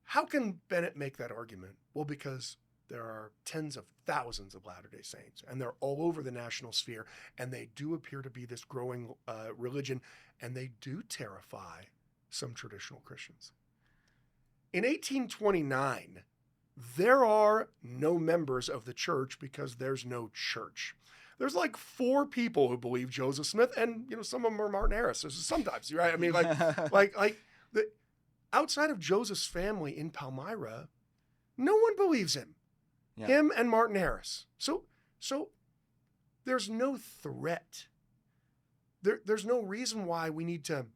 how can Bennett make that argument? Well, because there are tens of thousands of Latter-day Saints, and they're all over the national sphere, and they do appear to be this growing religion, and they do terrify some traditional Christians. In 1829, there are no members of the church because there's no church. There's like 4 people who believe Joseph Smith, and some of them are Martin Harris. Sometimes, right? I mean, outside of Joseph's family in Palmyra, no one believes him. Yeah. Him and Martin Harris. So there's no threat. There's no reason why we need to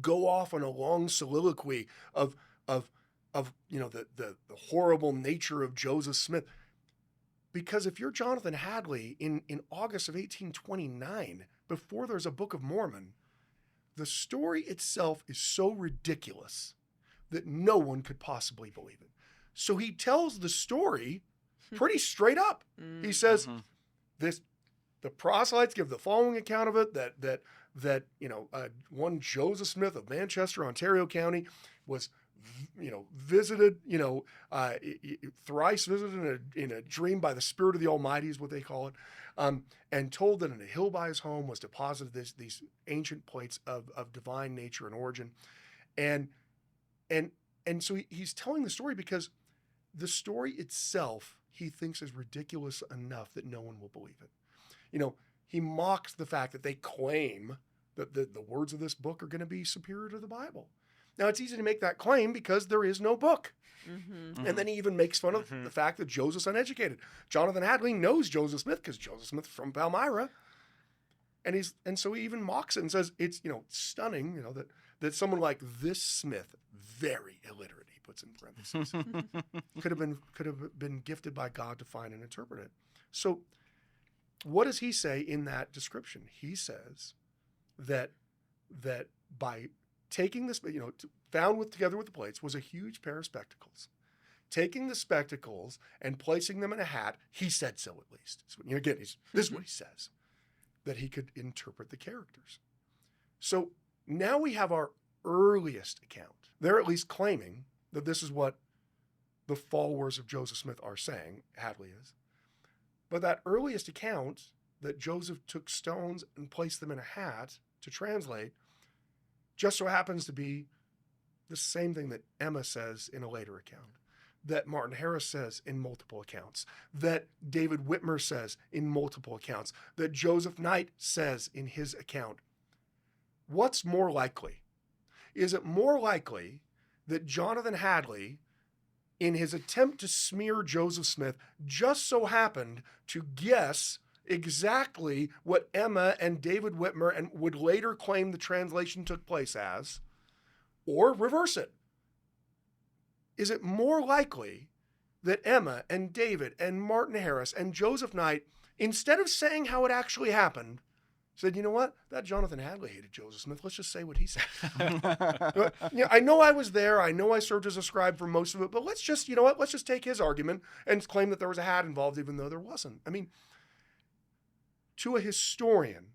go off on a long soliloquy of the horrible nature of Joseph Smith. Because if you're Jonathan Hadley in August of 1829, before there's a Book of Mormon, the story itself is so ridiculous that no one could possibly believe it. So he tells the story pretty straight up. He says, the proselytes give the following account of it, that one Joseph Smith of Manchester, Ontario County, was visited, thrice visited in a dream by the Spirit of the Almighty is what they call it, and told that in a hill by his home was deposited these ancient plates of divine nature and origin. And so he's telling the story because the story itself he thinks is ridiculous enough that no one will believe it. He mocks the fact that they claim that the words of this book are going to be superior to the Bible. Now, it's easy to make that claim because there is no book. And then he even makes fun of the fact that Joseph's uneducated. Jonathan Hadley knows Joseph Smith because Joseph Smith is from Palmyra. And so he even mocks it and says it's, stunning, that someone like this Smith, very illiterate, he puts in parentheses, could have been gifted by God to find and interpret it. So what does he say in that description? He says that by taking this, found together with the plates was a huge pair of spectacles. Taking the spectacles and placing them in a hat, he said so at least. So, again, this is what he says, that he could interpret the characters. So now we have our earliest account. They're at least claiming that this is what the followers of Joseph Smith are saying, Hadley is. But that earliest account that Joseph took stones and placed them in a hat to translate just so happens to be the same thing that Emma says in a later account, that Martin Harris says in multiple accounts, that David Whitmer says in multiple accounts, that Joseph Knight says in his account. What's more likely? Is it more likely that Jonathan Hadley, in his attempt to smear Joseph Smith, just so happened to guess exactly what Emma and David Whitmer and would later claim the translation took place as, or reverse it? Is it more likely that Emma and David and Martin Harris and Joseph Knight, instead of saying how it actually happened, said, you know what? That Jonathan Hadley hated Joseph Smith. Let's just say what he said. I know I was there. I know I served as a scribe for most of it, but let's just, let's just take his argument and claim that there was a hat involved, even though there wasn't. I mean, to a historian,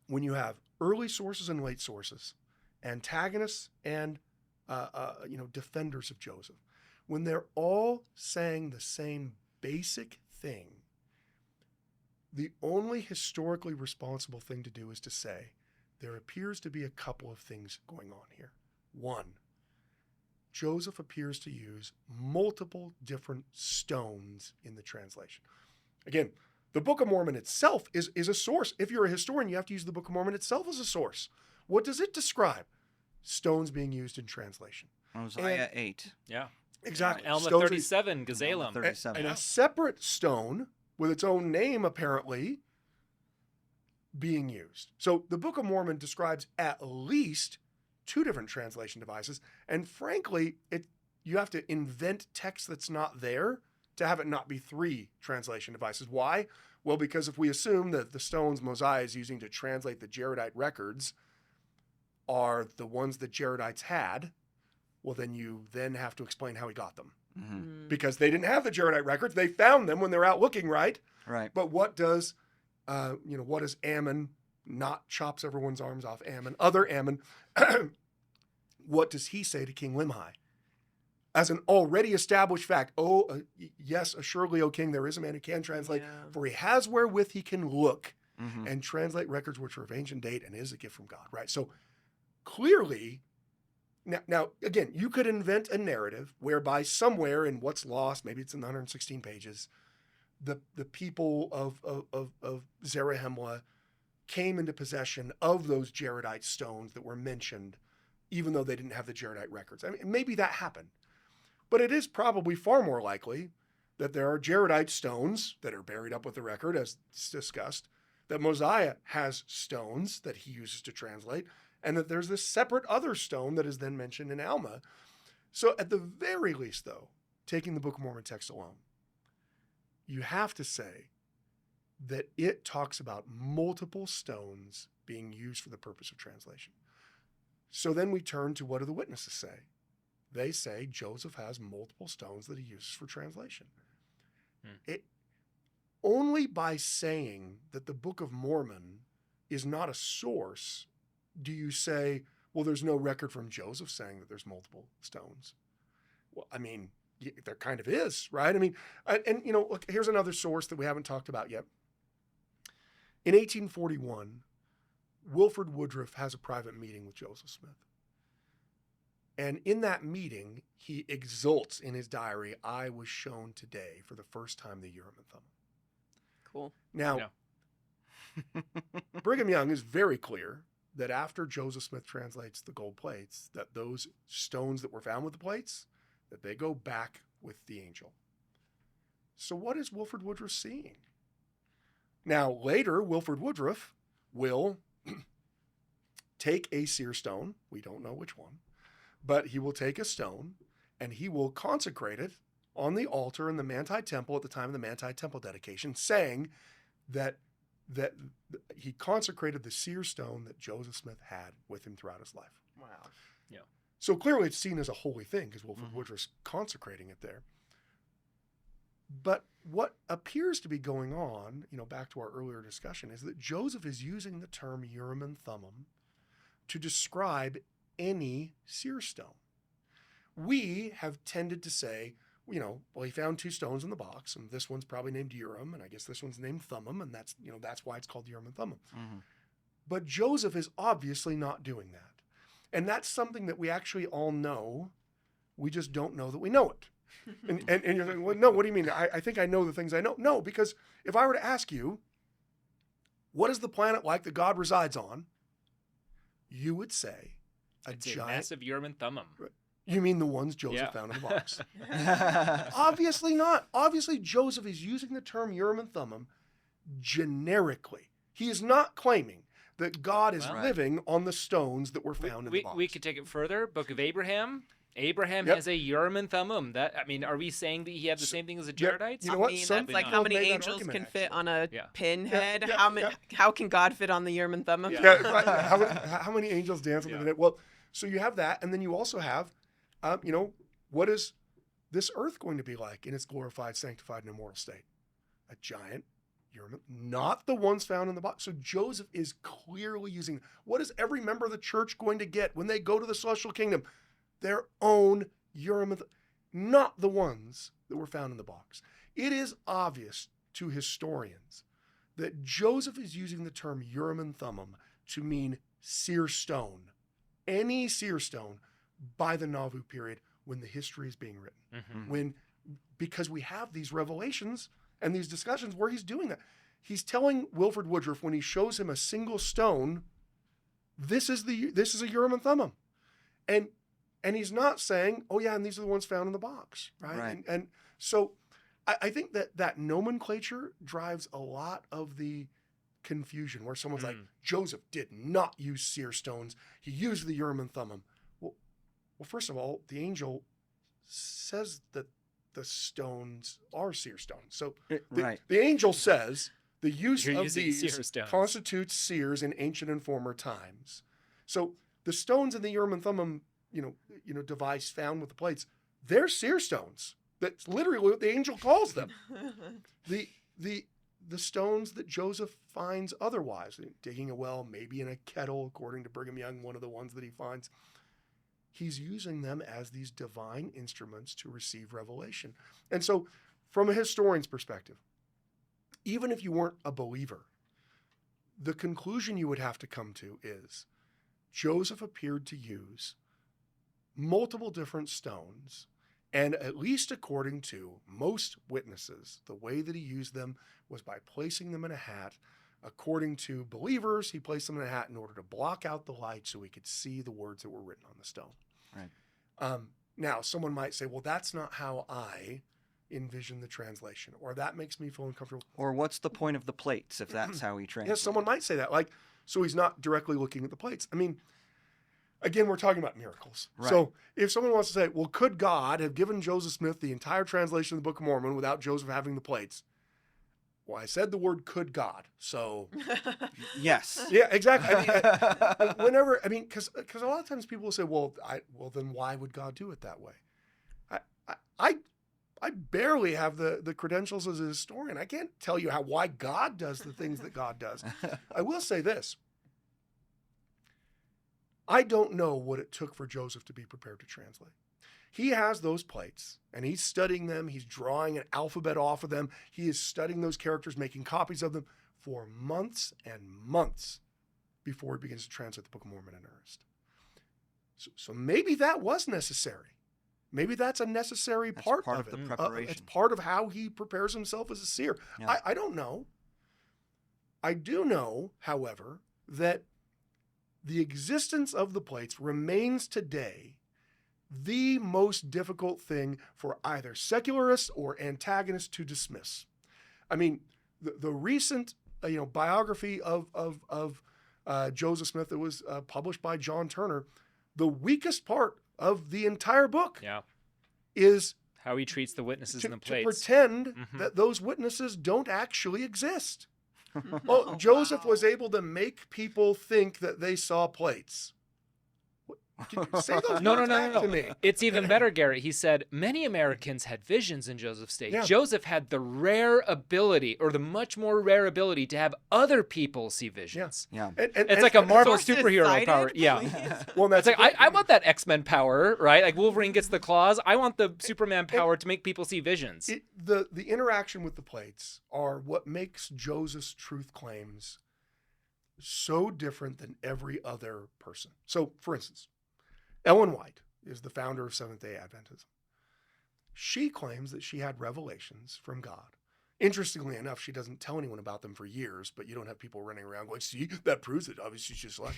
when you have early sources and late sources, antagonists and defenders of Joseph, when they're all saying the same basic thing, the only historically responsible thing to do is to say, there appears to be a couple of things going on here. One, Joseph appears to use multiple different stones in the translation. Again, the Book of Mormon itself is a source. If you're a historian, you have to use the Book of Mormon itself as a source. What does it describe? Stones being used in translation. Mosiah 8. Yeah. Exactly. Alma Stones 37, Gazalem. 37. And a separate stone with its own name, apparently, being used. So the Book of Mormon describes at least 2 different translation devices. And frankly, you have to invent text that's not there to have it not be 3 translation devices. Why? Well, because if we assume that the stones Mosiah is using to translate the Gerrittite records are the ones that Gerrittites had, well, then you then have to explain how he got them. Mm-hmm. Because they didn't have the Gerrittite records. They found them when they're out looking, right? Right. But what does Ammon, not chops everyone's arms off Ammon, other Ammon, what does he say to King Limhi? As an already established fact, yes, assuredly, O king, there is a man who can translate, for he has wherewith he can look and translate records which are of ancient date and is a gift from God, right? So clearly, now again, you could invent a narrative whereby somewhere in what's lost, maybe it's in the 116 pages, the people of Zarahemla came into possession of those Gerrittite stones that were mentioned, even though they didn't have the Gerrittite records. I mean, maybe that happened. But it is probably far more likely that there are Gerrittite stones that are buried up with the record, as discussed, that Mosiah has stones that he uses to translate, and that there's this separate other stone that is then mentioned in Alma. So at the very least, though, taking the Book of Mormon text alone, you have to say that it talks about multiple stones being used for the purpose of translation. So then we turn to, what do the witnesses say? They say Joseph has multiple stones that he uses for translation. It only by saying that the Book of Mormon is not a source do you say, well, there's no record from Joseph saying that there's multiple stones. Well, I mean, there kind of is, right? I mean, and look, here's another source that we haven't talked about yet. In 1841, Wilford Woodruff has a private meeting with Joseph Smith. And in that meeting, he exults in his diary, I was shown today for the first time the Urim and Thummim. Cool. Now, Brigham Young is very clear that after Joseph Smith translates the gold plates, that those stones that were found with the plates, that they go back with the angel. So what is Wilford Woodruff seeing? Now, later, Wilford Woodruff will take a seer stone. We don't know which one, but he will take a stone and he will consecrate it on the altar in the Manti temple at the time of the Manti temple dedication, saying that he consecrated the seer stone that Joseph Smith had with him throughout his life. Wow. So clearly it's seen as a holy thing because Wilford Woodruff's consecrating it there. But what appears to be going on, back to our earlier discussion, is that Joseph is using the term Urim and Thummim to describe any seer stone. We have tended to say, well, he found 2 stones in the box, and this one's probably named Urim, and I guess this one's named Thummim, and that's why it's called Urim and Thummim. Mm-hmm. But Joseph is obviously not doing that. And that's something that we actually all know. We just don't know that we know it. And you're like, well, no, what do you mean? I think I know the things I know. No, because if I were to ask you, what is the planet like that God resides on? You would say It's a massive Urim and Thummim. You mean the ones Joseph found in the box? Obviously not. Obviously, Joseph is using the term Urim and Thummim generically. He is not claiming that God is living on the stones that were found in the box. We could take it further. Book of Abraham. Abraham Yep. has a Urim and Thummim. Are we saying that he had the same thing as the Jaredites? You know what? I mean, Some that's like people how many made that angels argument, can fit actually. on a Yeah. pinhead? Yeah, How can God fit on the Urim and Thummim? Yeah, right. How many angels dance on the minute? Well, so you have that, and then you also have, what is this earth going to be like in its glorified, sanctified, and immortal state? A giant Urim, not the ones found in the box. So Joseph is clearly using, what is every member of the church going to get when they go to the celestial kingdom? Their own Urim and Thummim, not the ones that were found in the box. It is obvious to historians that Joseph is using the term Urim and Thummim to mean seer stone, any seer stone by the Nauvoo period when the history is being written. Mm-hmm. Because we have these revelations and these discussions where he's doing that. He's telling Wilford Woodruff when he shows him a single stone, this is a Urim and Thummim. And he's not saying, oh yeah, and these are the ones found in the box, right? And so I think that nomenclature drives a lot of the confusion where someone's like, Joseph did not use seer stones. He used the Urim and Thummim. Well, first of all, the angel says that the stones are seer stones. So the angel says the use of these constitutes seers in ancient and former times. So the stones in the Urim and Thummim, device found with the plates, they're seer stones. That's literally what the angel calls them. The stones that Joseph finds otherwise, digging a well, maybe in a kettle, according to Brigham Young, one of the ones that he finds, he's using them as these divine instruments to receive revelation. And so from a historian's perspective, even if you weren't a believer, the conclusion you would have to come to is Joseph appeared to use multiple different stones, and at least according to most witnesses, the way that he used them was by placing them in a hat. According to believers, he placed them in a hat in order to block out the light so he could see the words that were written on the stone. Right. Now, someone might say, well, that's not how I envision the translation, or that makes me feel uncomfortable. Or what's the point of the plates if that's how he translates? Yes, someone might say that. So he's not directly looking at the plates. I mean, again, we're talking about miracles. Right. So if someone wants to say, well, could God have given Joseph Smith the entire translation of the Book of Mormon without Joseph having the plates? Well, I said the word could God, so... Yes. Yeah, exactly. Because a lot of times people will say, well, then why would God do it that way? I barely have the credentials as a historian. I can't tell you why God does the things that God does. I will say this. I don't know what it took for Joseph to be prepared to translate. He has those plates, and he's studying them. He's drawing an alphabet off of them. He is studying those characters, making copies of them for months and months before he begins to translate the Book of Mormon in earnest. So maybe that was necessary. Maybe that's a necessary part of the it. preparation. It's part of how he prepares himself as a seer. Yeah. I don't know. I do know, however, that the existence of the plates remains today the most difficult thing for either secularists or antagonists to dismiss. I mean, the recent biography of Joseph Smith that was published by John Turner, the weakest part of the entire book is how he treats the witnesses in the to plates. pretend that those witnesses don't actually exist. Well, Joseph was able to make people think that they saw plates. Can you say those No. words back to me? It's even better, Gerrit. He said many Americans had visions in Joseph's day. Yeah. Joseph had the rare ability, or the much more rare ability, to have other people see visions. Yeah. It's like a Marvel Sources superhero cited, power. please. Yeah. Well, that's It's like, I want that X-Men power, right? Like Wolverine gets the claws. I want the Superman power to make people see visions. the interaction with the plates are what makes Joseph's truth claims so different than every other person. So, for instance, Ellen White is the founder of Seventh-day Adventism. She claims that she had revelations from God. Interestingly enough, she doesn't tell anyone about them for years, but you don't have people running around going, see, that proves it. Obviously, she's just like,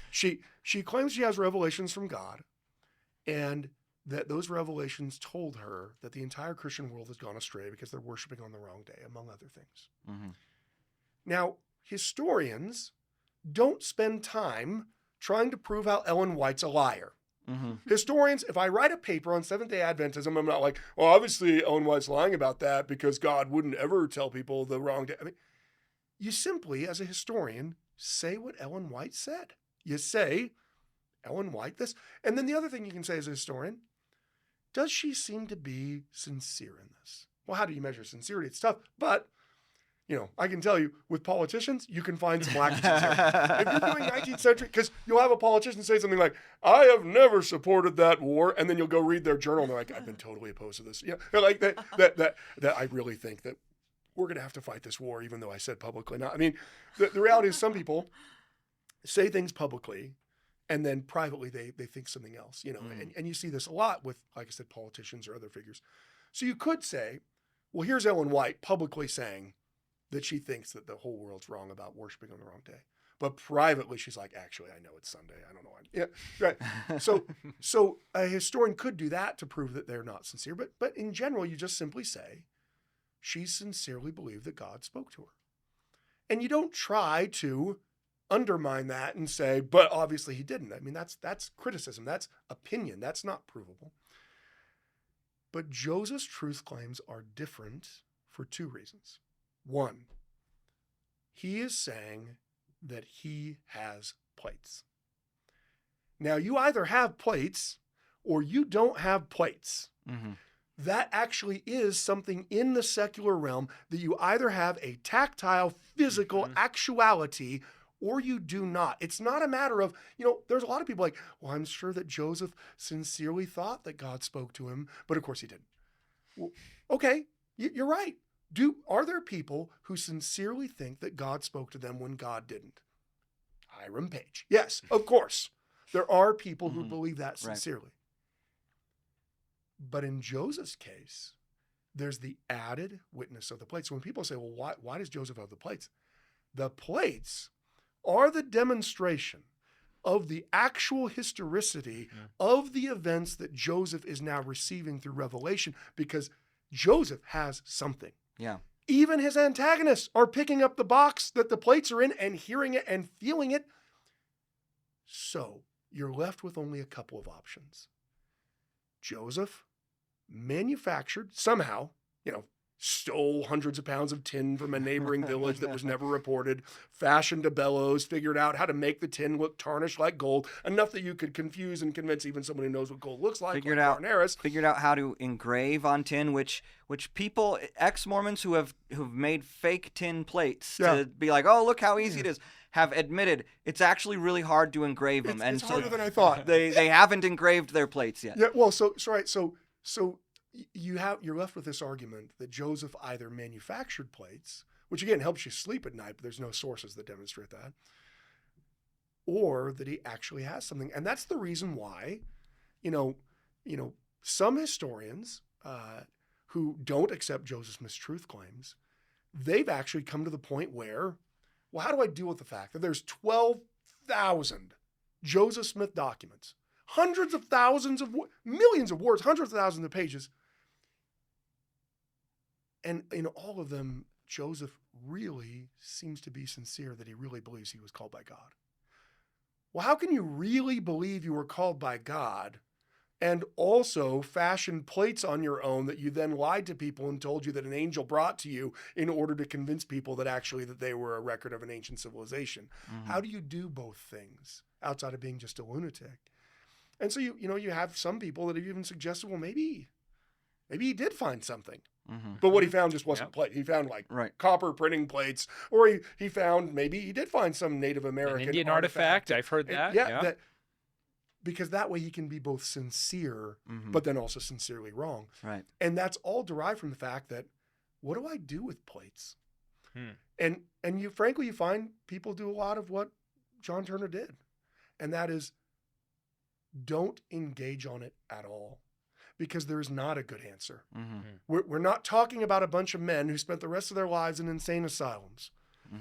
she claims she has revelations from God, and that those revelations told her that the entire Christian world has gone astray because they're worshiping on the wrong day, among other things. Mm-hmm. Now, historians don't spend time trying to prove how Ellen White's a liar. Mm-hmm. Historians, if I write a paper on Seventh-day Adventism, I'm not like, well, obviously Ellen White's lying about that because God wouldn't ever tell people the wrong day. I mean, you simply, as a historian, say what Ellen White said. You say, Ellen White this. And then the other thing you can say as a historian, does she seem to be sincere in this? Well, how do you measure sincerity? It's tough, but I can tell you, with politicians, you can find some lack of sincerity. If you're doing 19th century, because you'll have a politician say something like, I have never supported that war, and then you'll go read their journal, and they're like, I've been totally opposed to this. They're like that I really think that we're going to have to fight this war, even though I said publicly not. I mean, the reality is some people say things publicly, and then privately they think something else, and you see this a lot with, like I said, politicians or other figures. So you could say, well, here's Ellen White publicly saying that she thinks that the whole world's wrong about worshiping on the wrong day. But privately, she's like, actually, I know it's Sunday. I don't know why. Yeah, right. So a historian could do that to prove that they're not sincere. But in general, you just simply say, she sincerely believed that God spoke to her. And you don't try to undermine that and say, but obviously he didn't. I mean, that's criticism. That's opinion. That's not provable. But Joseph's truth claims are different for two reasons. One, he is saying that he has plates. Now, you either have plates or you don't have plates. Mm-hmm. That actually is something in the secular realm that you either have a tactile, physical actuality or you do not. It's not a matter of, there's a lot of people like, well, I'm sure that Joseph sincerely thought that God spoke to him, but of course he didn't. Well, okay, you're right. Are there people who sincerely think that God spoke to them when God didn't? Hiram Page. Yes, of course. There are people who believe that sincerely. Right. But in Joseph's case, there's the added witness of the plates. So when people say, well, why does Joseph have the plates? The plates are the demonstration of the actual historicity of the events that Joseph is now receiving through revelation, because Joseph has something. Yeah. Even his antagonists are picking up the box that the plates are in and hearing it and feeling it. So you're left with only a couple of options. Joseph manufactured somehow, stole hundreds of pounds of tin from a neighboring village that was never reported, fashioned a bellows, figured out how to make the tin look tarnished like gold, enough that you could confuse and convince even someone who knows what gold looks like. Figured out how to engrave on tin, which people, ex-Mormons who've made fake tin plates to be like, oh, look how easy it is, have admitted it's actually really hard to engrave them. It's harder than I thought. They haven't engraved their plates yet. Yeah, well, so you're left with this argument that Joseph either manufactured plates, which again helps you sleep at night, but there's no sources that demonstrate that, or that he actually has something. And that's the reason why, some historians who don't accept Joseph Smith's truth claims, they've actually come to the point where, well, how do I deal with the fact that there's 12,000 Joseph Smith documents, hundreds of thousands of millions of words, hundreds of thousands of pages, and all of them Joseph really seems to be sincere, that he really believes he was called by God. Well, how can you really believe you were called by God and also fashion plates on your own that you then lied to people and told you that an angel brought to you in order to convince people that actually that they were a record of an ancient civilization? How do you do both things outside of being just a lunatic? And so you have some people that have even suggested, well, maybe he did find something. But what he found just wasn't plate. He found like copper printing plates, or he found, maybe he did find some Native American An Indian artifact. I've heard that. That, because that way he can be both sincere, but then also sincerely wrong. Right. And that's all derived from the fact that, what do I do with plates? And you frankly, you find people do a lot of what John Turner did. And that is, don't engage on it at all. Because there is not a good answer. We're not talking about a bunch of men who spent the rest of their lives in insane asylums.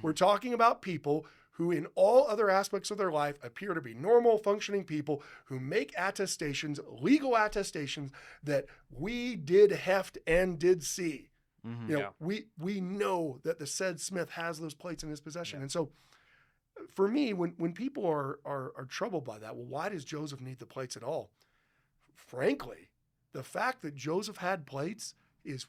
We're talking about people who in all other aspects of their life appear to be normal, functioning people who make attestations, legal attestations, that we did heft and did see. We know that the said Smith has those plates in his possession. And so for me, when people are troubled by that, well, why does Joseph need the plates at all? Frankly, the fact that Joseph had plates is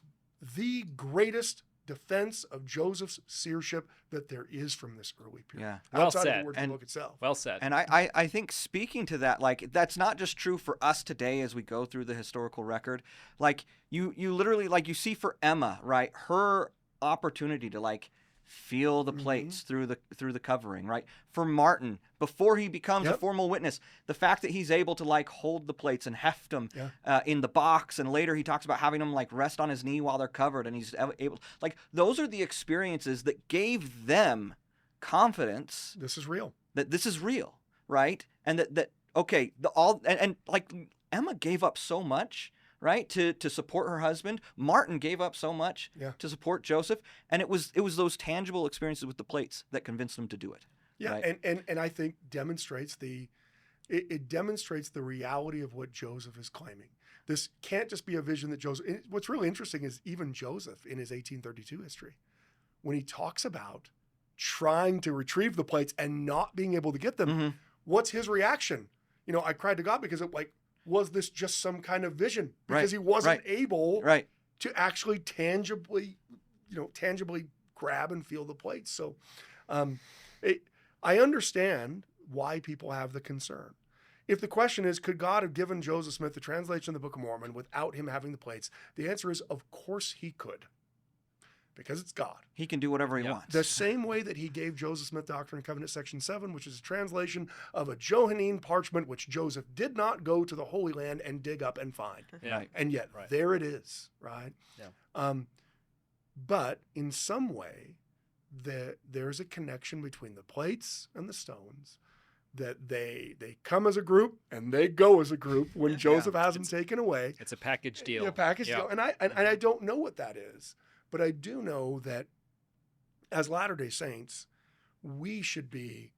the greatest defense of Joseph's seership that there is from this early period. Yeah. Well Outside said. of the word of the book itself. Well said. And I think speaking to that, like, that's not just true for us today as we go through the historical record. Like, you literally, like, you see for Emma, right, her opportunity to, like, feel the plates through the covering, right? For Martin, before he becomes a formal witness, the fact that he's able to, like, hold the plates and heft them in the box, and later he talks about having them, like, rest on his knee while they're covered, and he's able, like, those are the experiences that gave them confidence. This is real. That this is real, right? And that okay, and like Emma gave up so much, right, to support her husband. Martin gave up so much to support Joseph, and it was those tangible experiences with the plates that convinced them to do it. Yeah, right? and I think demonstrates it demonstrates the reality of what Joseph is claiming. This can't just be a vision that Joseph. What's really interesting is even Joseph in his 1832 history, when he talks about trying to retrieve the plates and not being able to get them, what's his reaction? I cried to God because it was this just some kind of vision? Because he wasn't able to actually tangibly grab and feel the plates. So I understand why people have the concern. If the question is, could God have given Joseph Smith the translation of the Book of Mormon without him having the plates? The answer is, of course he could. Because it's God. He can do whatever he wants. The same way that he gave Joseph Smith Doctrine and Covenants section 7, which is a translation of a Johannine parchment, which Joseph did not go to the Holy Land and dig up and find. And yet there it is, right? But in some way, there's a connection between the plates and the stones, that they come as a group and they go as a group when Joseph has them taken away. It's a package deal. Yeah, package deal. And I don't know what that is. But I do know that as Latter-day Saints, we should be,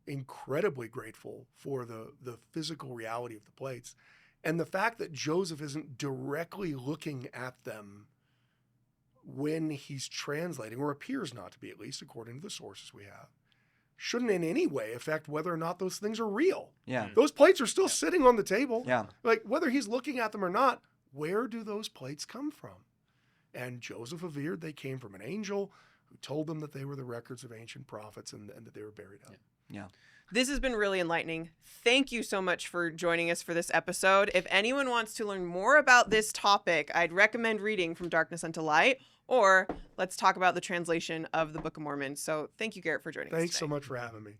incredibly grateful for the physical reality of the plates. And the fact that Joseph isn't directly looking at them when he's translating, or appears not to be, at least according to the sources we have, shouldn't in any way affect whether or not those things are real. Yeah. Those plates are still sitting on the table. Yeah. Like, whether he's looking at them or not, where do those plates come from? And Joseph averred they came from an angel who told them that they were the records of ancient prophets and that they were buried up. Yeah. This has been really enlightening. Thank you so much for joining us for this episode. If anyone wants to learn more about this topic, I'd recommend reading From Darkness Unto Light, or let's talk about the translation of the Book of Mormon. So thank you, Gerrit, for joining us today. Thanks so much for having me.